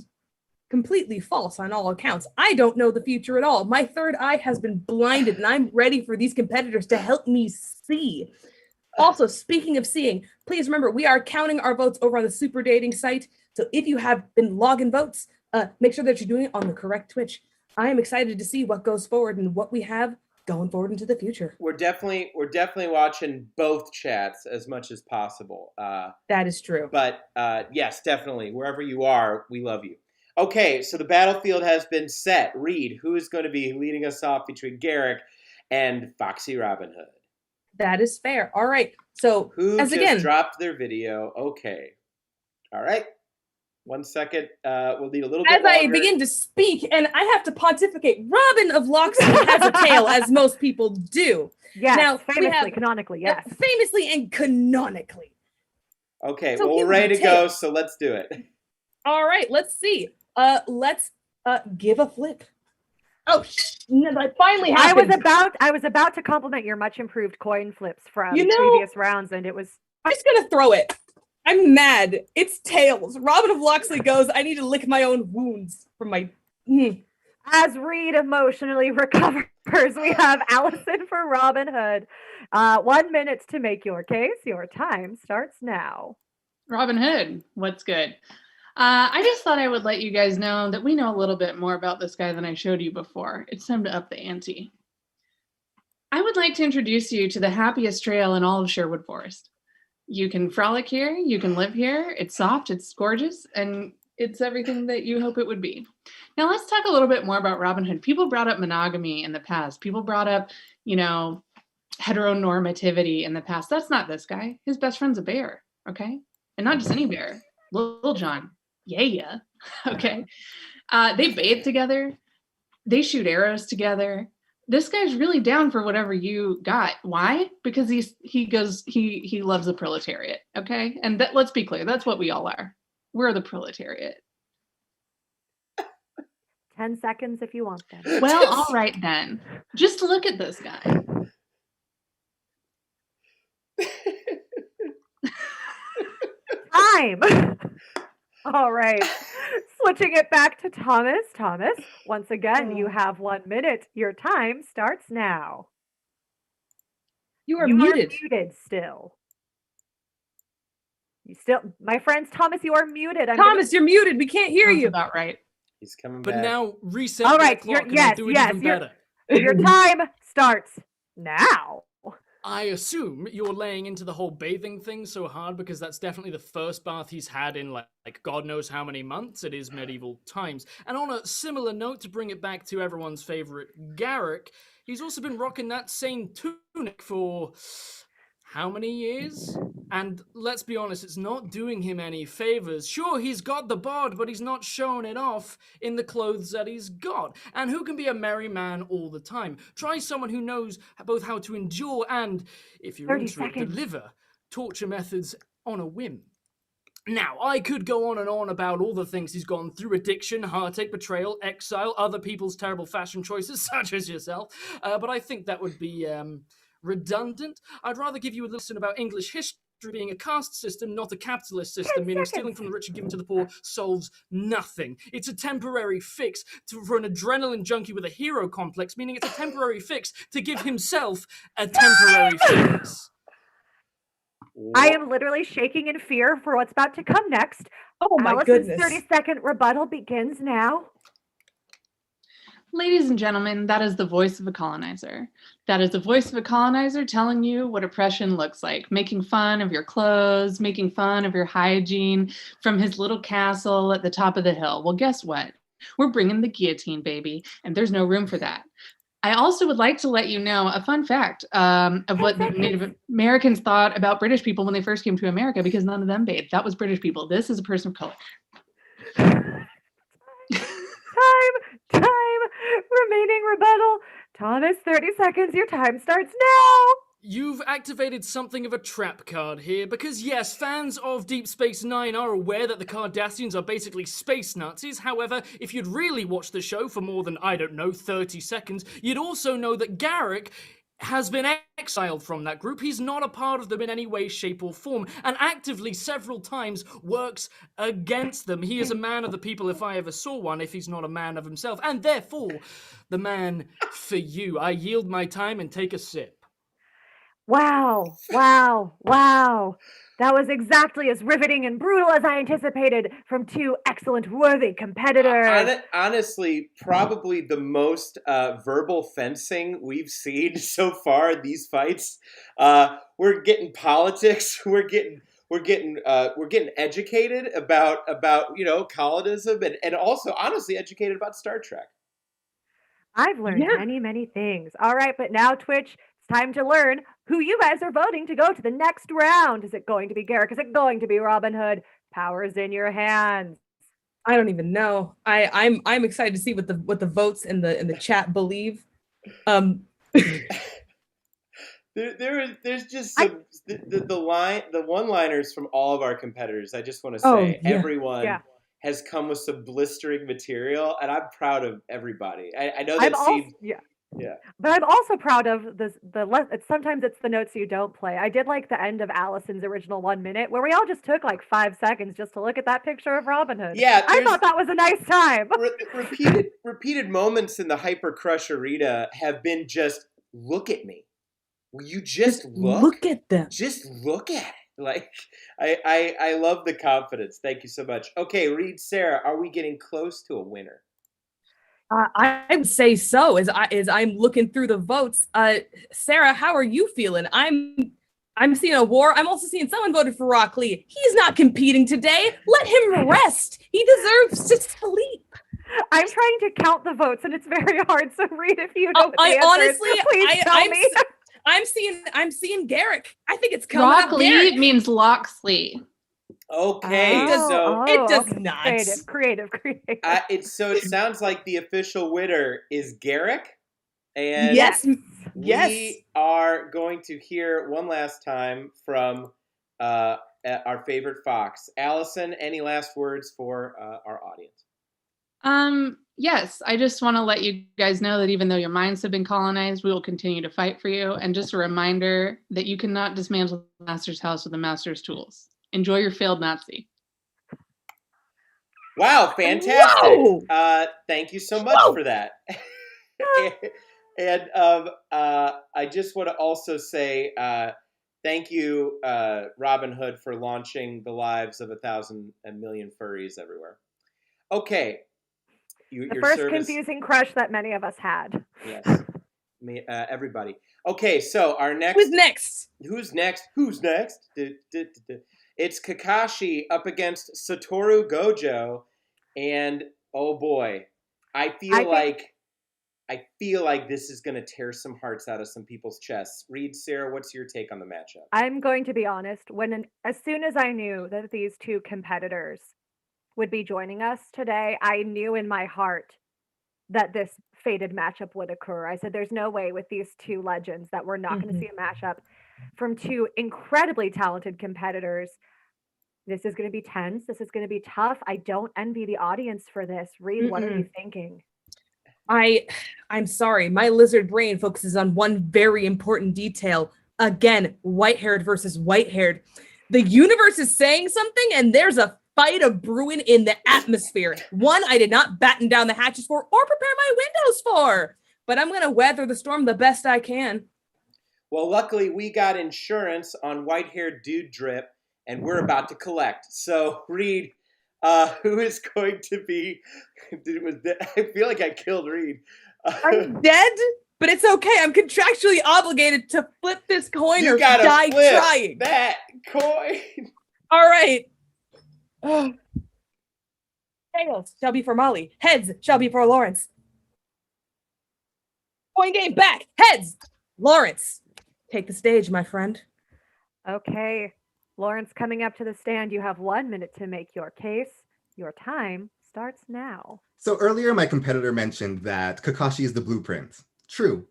completely false on all accounts. I don't know the future at all. My third eye has been blinded, and I'm ready for these competitors to help me see. Also, speaking of seeing, please remember, we are counting our votes over on the Super Dating site. So if you have been logging votes, make sure that you're doing it on the correct Twitch. I am excited to see what goes forward and what we have going forward into the future. We're definitely watching both chats as much as possible. That is true. But yes, definitely, wherever you are, we love you. Okay, so the battlefield has been set. Reed, who is going to be leading us off between Garrick and Foxy Robin Hood? That is fair. All right. So who just dropped their video? Okay. All right. 1 second. We'll need a little bit longer. As I begin to speak, and I have to pontificate, Robin of Locksley has a tail, as most people do. Yes, now, famously, canonically, yes. Famously and canonically. Okay, so well, we're ready to go, so let's do it. All right, let's see. Let's give a flip. Oh, no, that finally happened. I was about to compliment your much improved coin flips from previous rounds, and it was. I'm just gonna throw it. I'm mad. It's tails. Robin of Locksley goes, I need to lick my own wounds from my. As Reed emotionally recovers, we have Allison for Robin Hood. 1 minute to make your case. Your time starts now. Robin Hood, what's good? I just thought I would let you guys know that we know a little bit more about this guy than I showed you before. It's time to up the ante. I would like to introduce you to the happiest trail in all of Sherwood Forest. You can frolic here, you can live here, it's soft, it's gorgeous, and it's everything that you hope it would be. Now let's talk a little bit more about Robin Hood. People brought up monogamy in the past. People brought up, heteronormativity in the past. That's not this guy. His best friend's a bear, okay? And not just any bear, Little John. Yeah. Okay. They bathe together. They shoot arrows together. This guy's really down for whatever you got. Why? Because he loves the proletariat. Okay. And let's be clear. That's what we all are. We're the proletariat. 10 seconds if you want them. Well, all right then. Just look at this guy. Time. All right. Switching it back to Thomas. Thomas, once again, you have 1 minute. Your time starts now. You are muted. Muted still. My friends, Thomas, you are muted. You're muted. We can't hear you. About right. He's coming back. But now reset. All right. Clock and do it even better. Your time starts now. I assume you're laying into the whole bathing thing so hard because that's definitely the first bath he's had in like God knows how many months. It is medieval times. And on a similar note, to bring it back to everyone's favorite Garrick, he's also been rocking that same tunic for how many years? And let's be honest, it's not doing him any favors. Sure, he's got the bod, but he's not showing it off in the clothes that he's got. And who can be a merry man all the time? Try someone who knows both how to endure and, if you're into it, deliver torture methods on a whim. Now, I could go on and on about all the things he's gone through: addiction, heartache, betrayal, exile, other people's terrible fashion choices, such as yourself. But I think that would be redundant. I'd rather give you a lesson about English history being a caste system, not a capitalist system, meaning stealing from the rich and giving to the poor solves nothing. It's a temporary fix for an adrenaline junkie with a hero complex, meaning it's a temporary fix to give himself a temporary fix. I am literally shaking in fear for what's about to come next. Oh my goodness. 30-second rebuttal begins now. Ladies and gentlemen, that is the voice of a colonizer. That is the voice of a colonizer telling you what oppression looks like, making fun of your clothes, making fun of your hygiene from his little castle at the top of the hill. Well, guess what? We're bringing the guillotine, baby, and there's no room for that. I also would like to let you know a fun fact of what the Native Americans thought about British people when they first came to America, because none of them bathed. That was British people. This is a person of color. Time. Remaining rebuttal. Thomas, 30 seconds. Your time starts now. You've activated something of a trap card here, because yes, fans of Deep Space Nine are aware that the Cardassians are basically space Nazis. However, if you'd really watched the show for more than, 30 seconds, you'd also know that Garrick has been exiled from that group. He's not a part of them in any way, shape, or form, and actively several times works against them. He is a man of the people if I ever saw one, if he's not a man of himself, and therefore, the man for you. I yield my time and take a sip. Wow. That was exactly as riveting and brutal as I anticipated from two excellent, worthy competitors. Honestly, probably the most verbal fencing we've seen so far in these fights. We're getting politics. We're getting educated about colonism and also honestly educated about Star Trek. I've learned many things. All right, but now Twitch, it's time to learn who you guys are voting to go to the next round. Is it going to be Garrick? Is it going to be Robin Hood? Power's in your hands. I don't even know. I'm excited to see what the votes in the chat believe. There's just some the one-liners from all of our competitors. I just want to say everyone has come with some blistering material, and I'm proud of everybody. I know that seems yeah. But I'm also proud of sometimes it's the notes you don't play. I did like the end of Allison's original 1 minute where we all just took like 5 seconds just to look at that picture of Robin Hood. Yeah, I thought that was a nice time. repeated moments in the Hyper Crush arena have been just look at me. Will you just look? Look at them. Just look at it. Like I love the confidence. Thank you so much. Okay, Reed, Sarah, are we getting close to a winner? I would say so. As I'm looking through the votes, Sarah, how are you feeling? I'm seeing a war. I'm also seeing someone voted for Rock Lee. He's not competing today. Let him rest. He deserves to sleep. I'm trying to count the votes, and it's very hard. So, Reed, if you know what the answer honestly, is, please tell me. I'm seeing Garrick. I think it's coming Rock up. Lee means Loxley. Okay, it does not. Creative. It sounds like the official winner is Garrick, and yes, we are going to hear one last time from our favorite Fox, Allison. Any last words for our audience? Yes, I just want to let you guys know that even though your minds have been colonized, we will continue to fight for you. And just a reminder that you cannot dismantle the Master's house with the Master's tools. Enjoy your failed Nazi. Wow, fantastic. Thank you so much for that. and I just want to also say thank you, Robin Hood, for launching the lives of 1,000 million furries everywhere. Okay. The first confusing crush that many of us had. Yes. Everybody. Okay, so our next... Who's next? It's Kakashi up against Satoru Gojo, and oh boy, I feel like this is going to tear some hearts out of some people's chests. Reed, Sarah, what's your take on the matchup? I'm going to be honest. As soon as I knew that these two competitors would be joining us today, I knew in my heart that this fated matchup would occur. I said, there's no way with these two legends that we're not going to see a matchup from two incredibly talented competitors. This is going to be tense. This is going to be tough. I don't envy the audience for this. Reed, what are you thinking? I'm sorry. My lizard brain focuses on one very important detail. Again, white-haired versus white-haired. The universe is saying something, and there's a fight of brewing in the atmosphere. One I did not batten down the hatches for or prepare my windows for. But I'm going to weather the storm the best I can. Well, luckily, we got insurance on white-haired dude drip, and we're about to collect. So, Reed, who is going to be... I feel like I killed Reed. I'm dead, but it's okay. I'm contractually obligated to flip this coin you or die flip trying. That coin. All right. Tails shall be for Molly. Heads shall be for Lawrence. Coin game back. Heads. Lawrence, take the stage, my friend. Okay. Lawrence, coming up to the stand, you have 1 minute to make your case. Your time starts now. So earlier, my competitor mentioned that Kakashi is the blueprint. True.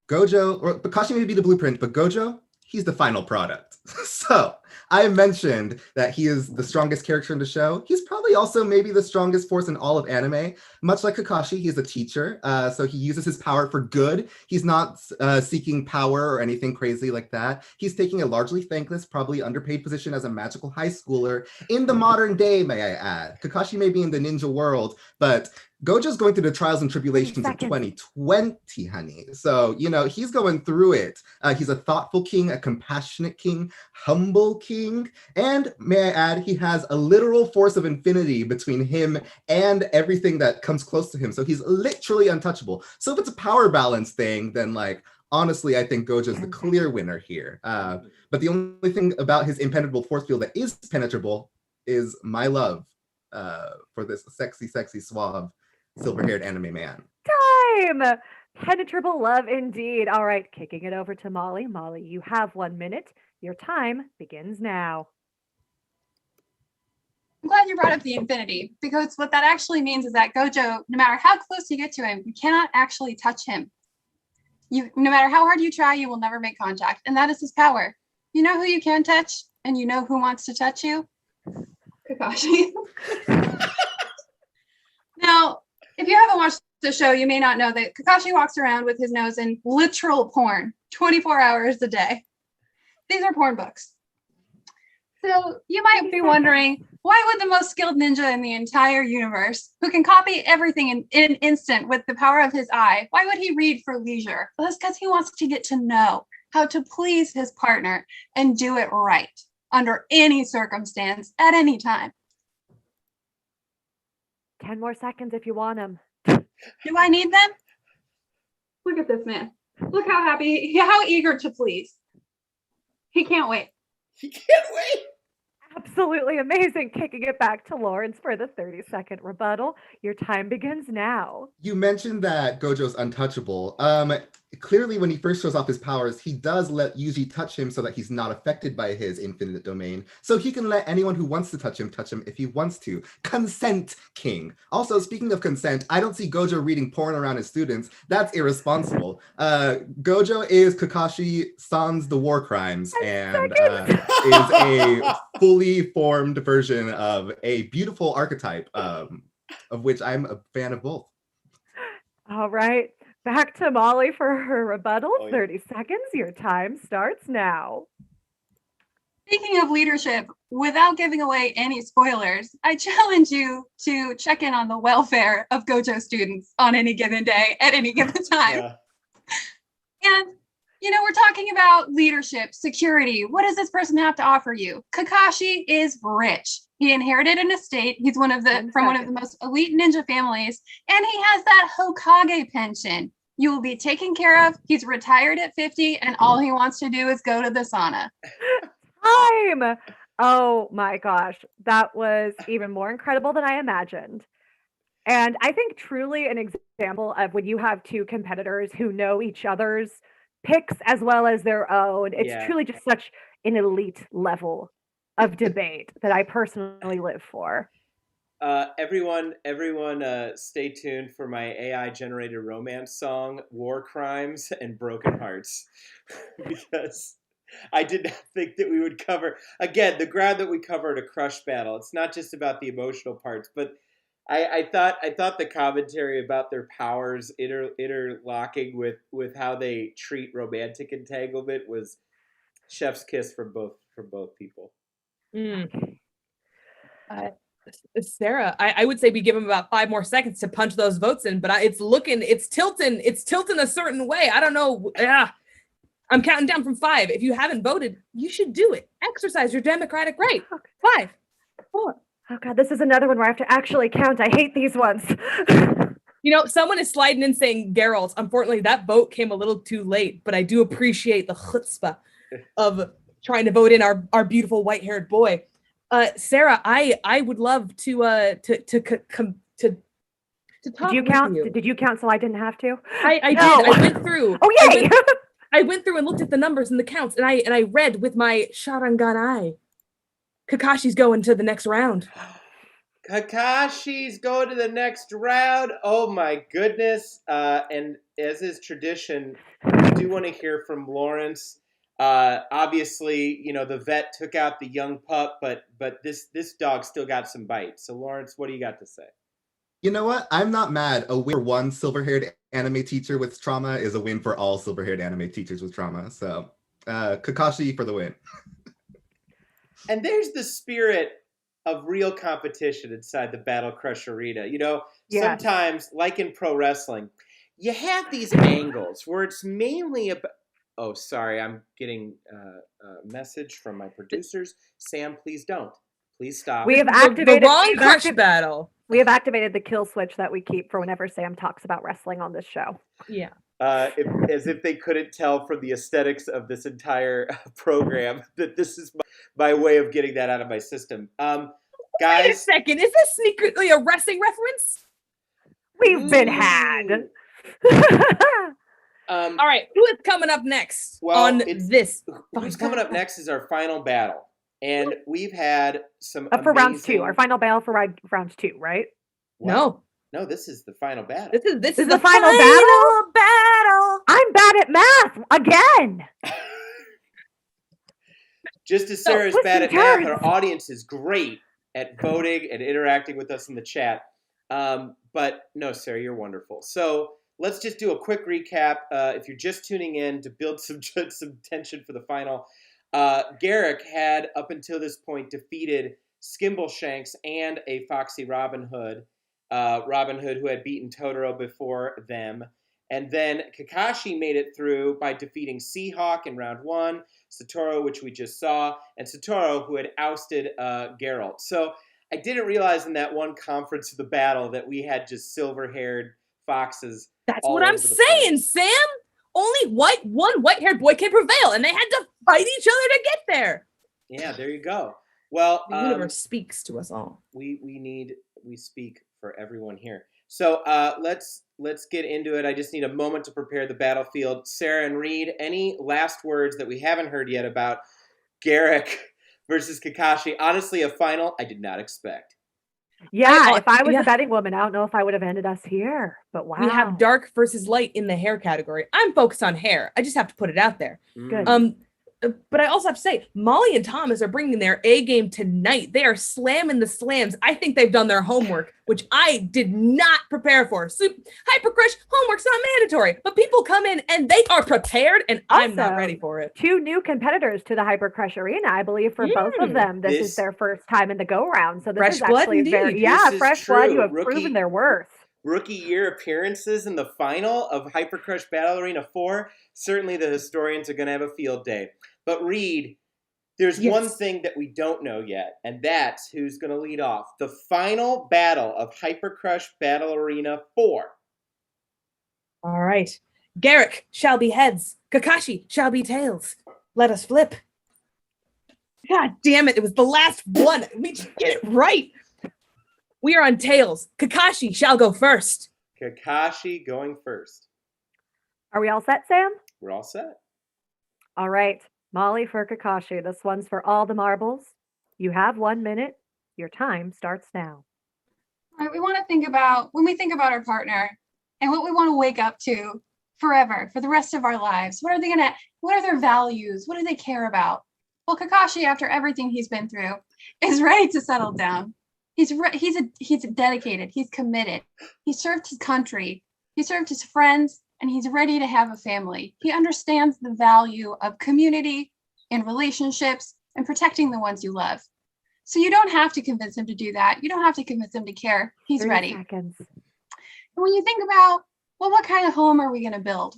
Gojo, or Kakashi may be the blueprint, but Gojo, he's the final product. So I mentioned that he is the strongest character in the show. He's probably also maybe the strongest force in all of anime. Much like Kakashi, he's a teacher, so he uses his power for good. He's not seeking power or anything crazy like that. He's taking a largely thankless, probably underpaid position as a magical high schooler in the modern day, may I add. Kakashi may be in the ninja world, but Gojo's going through the trials and tribulations of 2020, honey. So, you know, he's going through it. He's a thoughtful king, a compassionate king, humble king, and may I add, he has a literal force of infinity between him and everything that comes close to him. So he's literally untouchable. So if it's a power balance thing, then like, honestly, I think Gojo's the clear winner here. But the only thing about his impenetrable force field that is penetrable is my love for this sexy, sexy, suave, silver-haired anime man. Time! Penetrable love indeed. All right, kicking it over to Molly. Molly, you have 1 minute. Your time begins now. I'm glad you brought up the infinity, because what that actually means is that Gojo, no matter how close you get to him, you cannot actually touch him. No matter how hard you try, you will never make contact, and that is his power. You know who you can touch, and you know who wants to touch you? Kakashi. Now, if you haven't watched the show, you may not know that Kakashi walks around with his nose in literal porn 24 hours a day. These are porn books. So you might be wondering, why would the most skilled ninja in the entire universe, who can copy everything in an instant with the power of his eye, why would he read for leisure? Well, it's because he wants to get to know how to please his partner and do it right under any circumstance at any time. 10 more seconds if you want them. Do I need them? Look at this man. Look how happy, how eager to please. He can't wait. He can't wait. Absolutely amazing. Kicking it back to Lawrence for the 30-second rebuttal. Your time begins now. You mentioned that Gojo's untouchable. Clearly, when he first shows off his powers, he does let Yuji touch him so that he's not affected by his infinite domain. So he can let anyone who wants to touch him if he wants to. Consent king. Also, speaking of consent, I don't see Gojo reading porn around his students. That's irresponsible. Gojo is Kakashi sans the war crimes and is a fully formed version of a beautiful archetype, of which I'm a fan of both. All right. Back to Molly for her rebuttal. 30 seconds. Your time starts now. Speaking of leadership, without giving away any spoilers, I challenge you to check in on the welfare of Gojo students on any given day, at any given time. Yeah. And, you know, we're talking about leadership, security. What does this person have to offer you? Kakashi is rich. He inherited an estate. He's from one of the most elite ninja families, and he has that Hokage pension. You will be taken care of. He's retired at 50, and all he wants to do is go to the sauna. Time! Oh my gosh, that was even more incredible than I imagined. And I think truly an example of when you have two competitors who know each other's picks as well as their own. It's truly just such an elite level of debate that I personally live for. Everyone, stay tuned for my AI-generated romance song, War Crimes and Broken Hearts, because I did not think that we would cover, again, the ground that we covered a crush battle. It's not just about the emotional parts, but I thought the commentary about their powers interlocking with how they treat romantic entanglement was chef's kiss from both people. Sarah, I would say we give him about 5 more seconds to punch those votes in, but it's tilting a certain way. I don't know. I'm counting down from 5. If you haven't voted, you should do it. Exercise your democratic right. 5, 4. Oh God, this is another one where I have to actually count. I hate these ones. You know, someone is sliding in saying Geralt. Unfortunately, that vote came a little too late, but I do appreciate the chutzpah of trying to vote in our beautiful white-haired boy. Sarah, I would love to talk. Did you count? Did you count so I didn't have to? I did. I went through. Oh yay! I went through and looked at the numbers and the counts, and I read with my Sharingan eye. Kakashi's going to the next round. Kakashi's going to the next round. Oh my goodness. And as is tradition, we do want to hear from Lawrence. Obviously, the vet took out the young pup, but this dog still got some bites. So Lawrence, what do you got to say? You know what? I'm not mad. A win for one silver-haired anime teacher with trauma is a win for all silver-haired anime teachers with trauma. So, Kakashi for the win. And there's the spirit of real competition inside the Battle Crush arena. Sometimes, like in pro wrestling, you have these angles where it's mainly about... Oh, sorry, I'm getting a message from my producers. Sam, please don't. Please stop. We have activated the wrong Crush battle. We have activated the kill switch that we keep for whenever Sam talks about wrestling on this show. Yeah. As if they couldn't tell from the aesthetics of this entire program that this is my way of getting that out of my system. Guys, wait a second. Is this secretly a wrestling reference? We've been had. All right, who is coming up next on this? Who's coming up next is our final battle. And we've had some for round 2. Our final battle for round 2, right? What? No, this is the final battle. This is the final battle. I'm bad at math again. Just as Sarah's bad at math, our audience is great at voting and interacting with us in the chat. But no, Sarah, you're wonderful. So let's just do a quick recap. If you're just tuning in to build some tension for the final, Garrick had up until this point defeated Skimbleshanks and a foxy Robin Hood. Robin Hood, who had beaten Totoro before them. And then Kakashi made it through by defeating Seahawk in round 1, Satoru, which we just saw, and Satoru, who had ousted Geralt. So I didn't realize in that one conference of the battle that we had just silver-haired foxes. That's what I'm saying, Sam. Only one white-haired boy can prevail, and they had to fight each other to get there. Yeah, there you go. Well, the universe speaks to us all. We speak for everyone here. So let's get into it. I just need a moment to prepare the battlefield. Sarah and Reed, any last words that we haven't heard yet about Garrick versus Kakashi? Honestly, a final I did not expect. Yeah, if I was a betting woman, I don't know if I would have ended us here. But wow. We have dark versus light in the hair category. I'm focused on hair. I just have to put it out there. Good. But I also have to say, Molly and Thomas are bringing their A game tonight. They are slamming the slams. I think they've done their homework, which I did not prepare for. So, Hyper Crush, homework's not mandatory, but people come in and they are prepared, and I'm not ready for it. 2 new competitors to the Hyper Crush arena, I believe, for both of them. This is their first time in the go round. So this is actually fresh blood who have proven their worth. Rookie year appearances in the final of Hyper Crush Battle Arena 4. Certainly the historians are going to have a field day. But Reed, there's one thing that we don't know yet, and that's who's going to lead off. The final battle of Hyper Crush Battle Arena 4. All right. Garrick shall be heads. Kakashi shall be tails. Let us flip. God damn it. It was the last one. We should get it right. We are on tails. Kakashi shall go first. Kakashi going first. Are we all set, Sam? We're all set. All right. Molly for Kakashi. This one's for all the marbles. You have 1 minute. Your time starts now. All right, we want to think about, when we think about our partner and what we want to wake up to forever, for the rest of our lives, what are their values? What do they care about? Well, Kakashi, after everything he's been through, is ready to settle down. He's dedicated. He's committed. He served his country. He served his friends, and he's ready to have a family. He understands the value of community and relationships and protecting the ones you love. So you don't have to convince him to do that. You don't have to convince him to care. He's 3 ready. seconds. And when you think about, well, what kind of home are we going to build?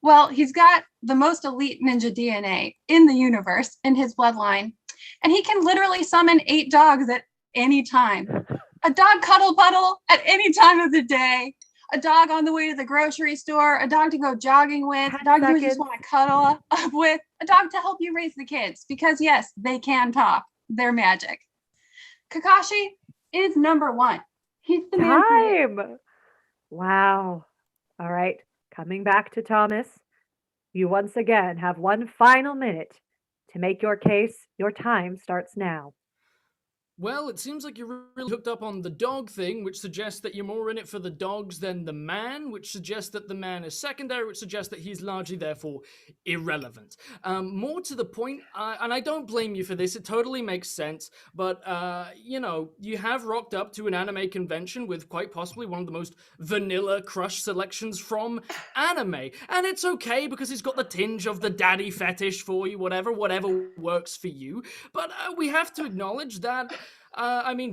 Well, he's got the most elite ninja DNA in the universe in his bloodline, and he can literally summon 8 dogs at any time. A dog cuddle puddle at any time of the day. A dog on the way to the grocery store, a dog to go jogging with, a dog you just want to cuddle up with, a dog to help you raise the kids. Because yes, they can talk. They're magic. Kakashi is number 1. He's the man. Wow. All right. Coming back to Thomas. You once again have 1 final minute to make your case. Your time starts now. Well, it seems like you're really hooked up on the dog thing, which suggests that you're more in it for the dogs than the man, which suggests that the man is secondary, which suggests that he's largely, therefore, irrelevant. More to the point, and I don't blame you for this, it totally makes sense, but, you have rocked up to an anime convention with quite possibly one of the most vanilla crush selections from anime. And it's okay, because he's got the tinge of the daddy fetish for you, whatever works for you. But we have to acknowledge that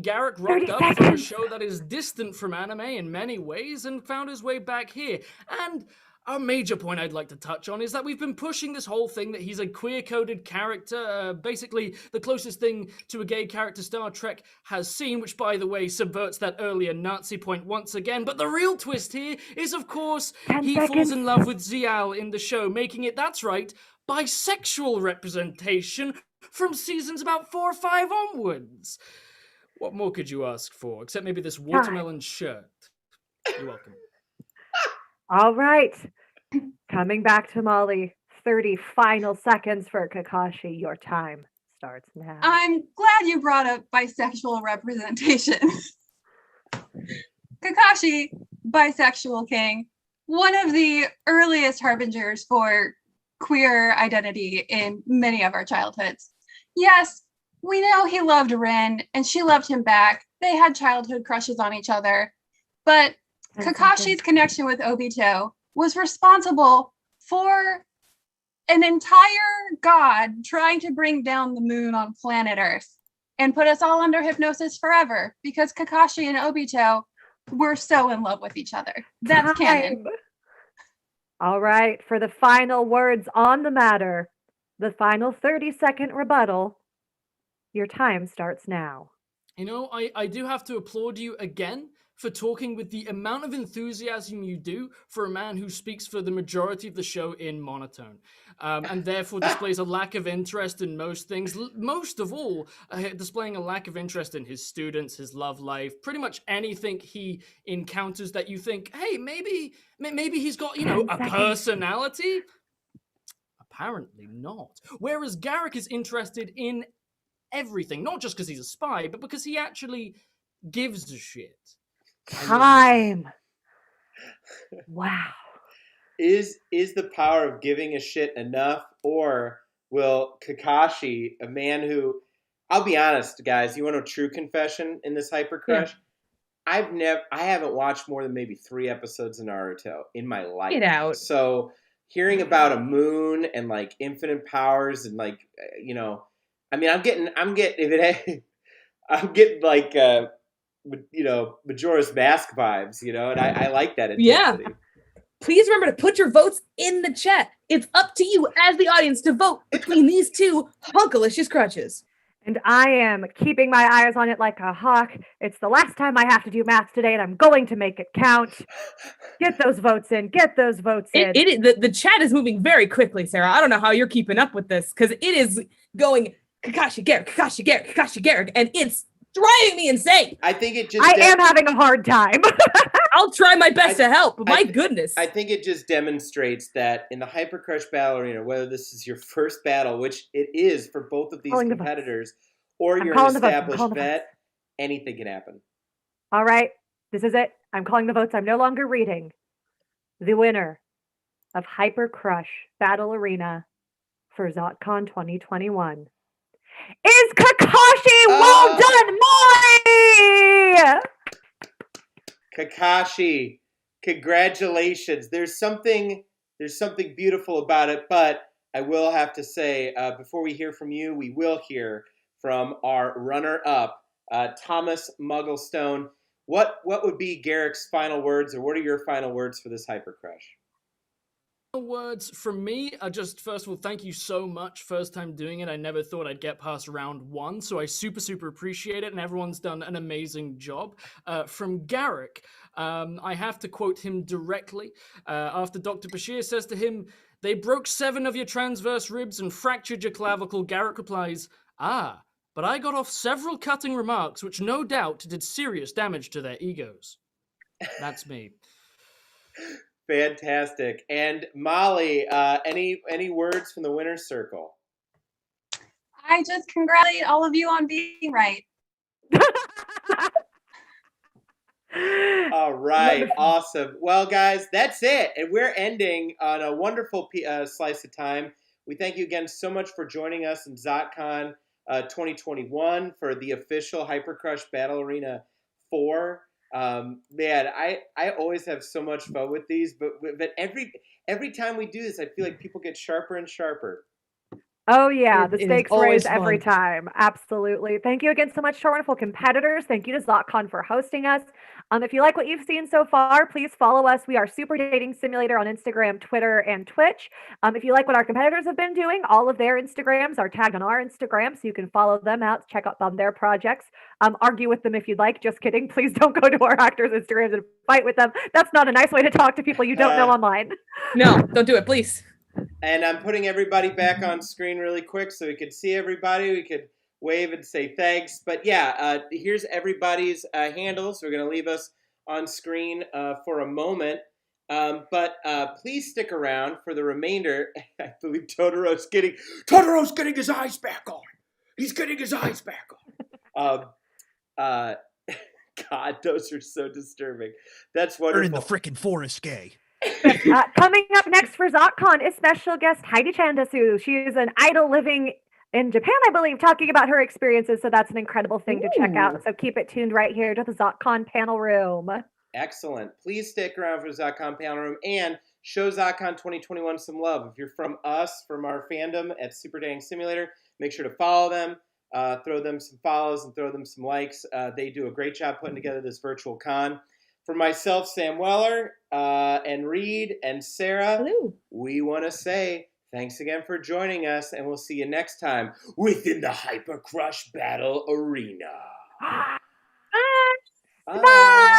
Garrick rocked up from a show that is distant from anime in many ways and found his way back here. And a major point I'd like to touch on is that we've been pushing this whole thing that he's a queer-coded character, basically the closest thing to a gay character Star Trek has seen, which, by the way, subverts that earlier Nazi point once again. But the real twist here is, of course, falls in love with Zial in the show, making it, that's right, bisexual representation from seasons about 4 or 5 onwards. What more could you ask for, except maybe this watermelon shirt? You're welcome. All right. Coming back to Molly. 30 final seconds for Kakashi. Your time starts now. I'm glad you brought up bisexual representation. Kakashi, bisexual king, one of the earliest harbingers for queer identity in many of our childhoods. Yes, we know he loved Rin and she loved him back. They had childhood crushes on each other. But Kakashi's connection with Obito was responsible for an entire god trying to bring down the moon on planet Earth and put us all under hypnosis forever because Kakashi and Obito were so in love with each other. That's canon. All right, for the final words on the matter, the final 30-second rebuttal, your time starts now. I do have to applaud you again for talking with the amount of enthusiasm you do for a man who speaks for the majority of the show in monotone, and therefore displays a lack of interest in most things, most of all, displaying a lack of interest in his students, his love life, pretty much anything he encounters that you think, hey, maybe he's got, a personality. Apparently not. Whereas Garrick is interested in everything, not just because he's a spy, but because he actually gives a shit. Time. Wow. Is the power of giving a shit enough, or will Kakashi, a man who, I'll be honest, guys, you want a true confession in this hyper crush? Yeah. I haven't watched more than maybe 3 episodes of Naruto in my life. Get out. So hearing about a moon and like infinite powers and like, I'm getting like, Majora's Mask vibes, and I like that intensity. Yeah. Please remember to put your votes in the chat. It's up to you as the audience to vote between these two hunkalicious crutches. And I am keeping my eyes on it like a hawk. It's the last time I have to do math today, and I'm going to make it count. Get those votes in. Get those votes in. The chat is moving very quickly, Sarah. I don't know how you're keeping up with this, because it is going Kakashi Garrick, Kakashi Garrick, Kakashi Garrick, and it's driving me insane. I think it just... I am having a hard time. I'll try my best to help, but my goodness. I think it just demonstrates that in the Hyper Crush Battle Arena, whether this is your first battle, which it is for both of these competitors, or you're an established vet, anything can happen. All right, this is it. I'm calling the votes. I'm no longer reading. The winner of Hyper Crush Battle Arena for ZotCon 2021 is Kakashi. Well done, Molly! Kakashi, congratulations. There's something beautiful about it, but I will have to say, before we hear from you, we will hear from our runner-up, Thomas Mugglestone. What would be Garrick's final words, or what are your final words for this Hyper Crush? Words from me are just, first of all, thank you so much. First time doing it. I never thought I'd get past round 1, so I super appreciate it, and everyone's done an amazing job. From Garrick, I have to quote him directly. After Dr. Bashir says to him, "They broke 7 of your transverse ribs and fractured your clavicle," Garrick replies, "Ah, but I got off several cutting remarks which no doubt did serious damage to their egos." That's me. Fantastic. And Molly, any words from the winner's circle? I just congratulate all of you on being right. All right, awesome. Well, guys, that's it. And we're ending on a wonderful slice of time. We thank you again so much for joining us in ZotCon 2021 for the official Hypercrush Battle Arena 4. Man, I always have so much fun with these, but every time we do this, I feel like people get sharper and sharper. Oh, yeah. It The is stakes always raise every fun. time. Absolutely. Thank you again so much to our wonderful competitors. Thank you to ZotCon for hosting us. If you like what you've seen so far, please follow us. We are Super Dating Simulator on Instagram, Twitter, and Twitch. If you like what our competitors have been doing, all of their Instagrams are tagged on our Instagram, so you can follow them out, check out on their projects, argue with them if you'd like. Just kidding. Please don't go to our actors' Instagrams and fight with them. That's not a nice way to talk to people you don't know online. No, don't do it, please. And I'm putting everybody back on screen really quick so we could see everybody. We could wave and say thanks. But yeah, here's everybody's handles. We're going to leave us on screen for a moment. But please stick around for the remainder. I believe Totoro's getting his eyes back on. He's getting his eyes back on. God, those are so disturbing. That's wonderful. We're in the frickin' forest, gay. Coming up next for ZotCon is special guest Heidi Chandasu. She is an idol living in Japan, I believe, talking about her experiences. So that's an incredible thing to check out. So keep it tuned right here to the ZotCon panel room. Excellent. Please stick around for ZotCon panel room and show ZotCon 2021 some love. If you're from us, from our fandom at Super Dating Simulator, make sure to follow them, throw them some follows, and throw them some likes. They do a great job putting together this virtual con. For myself, Sam Weller, and Reed, and Sarah, Hello. We want to say thanks again for joining us, and we'll see you next time within the Hypercrush Battle Arena. Bye. Bye.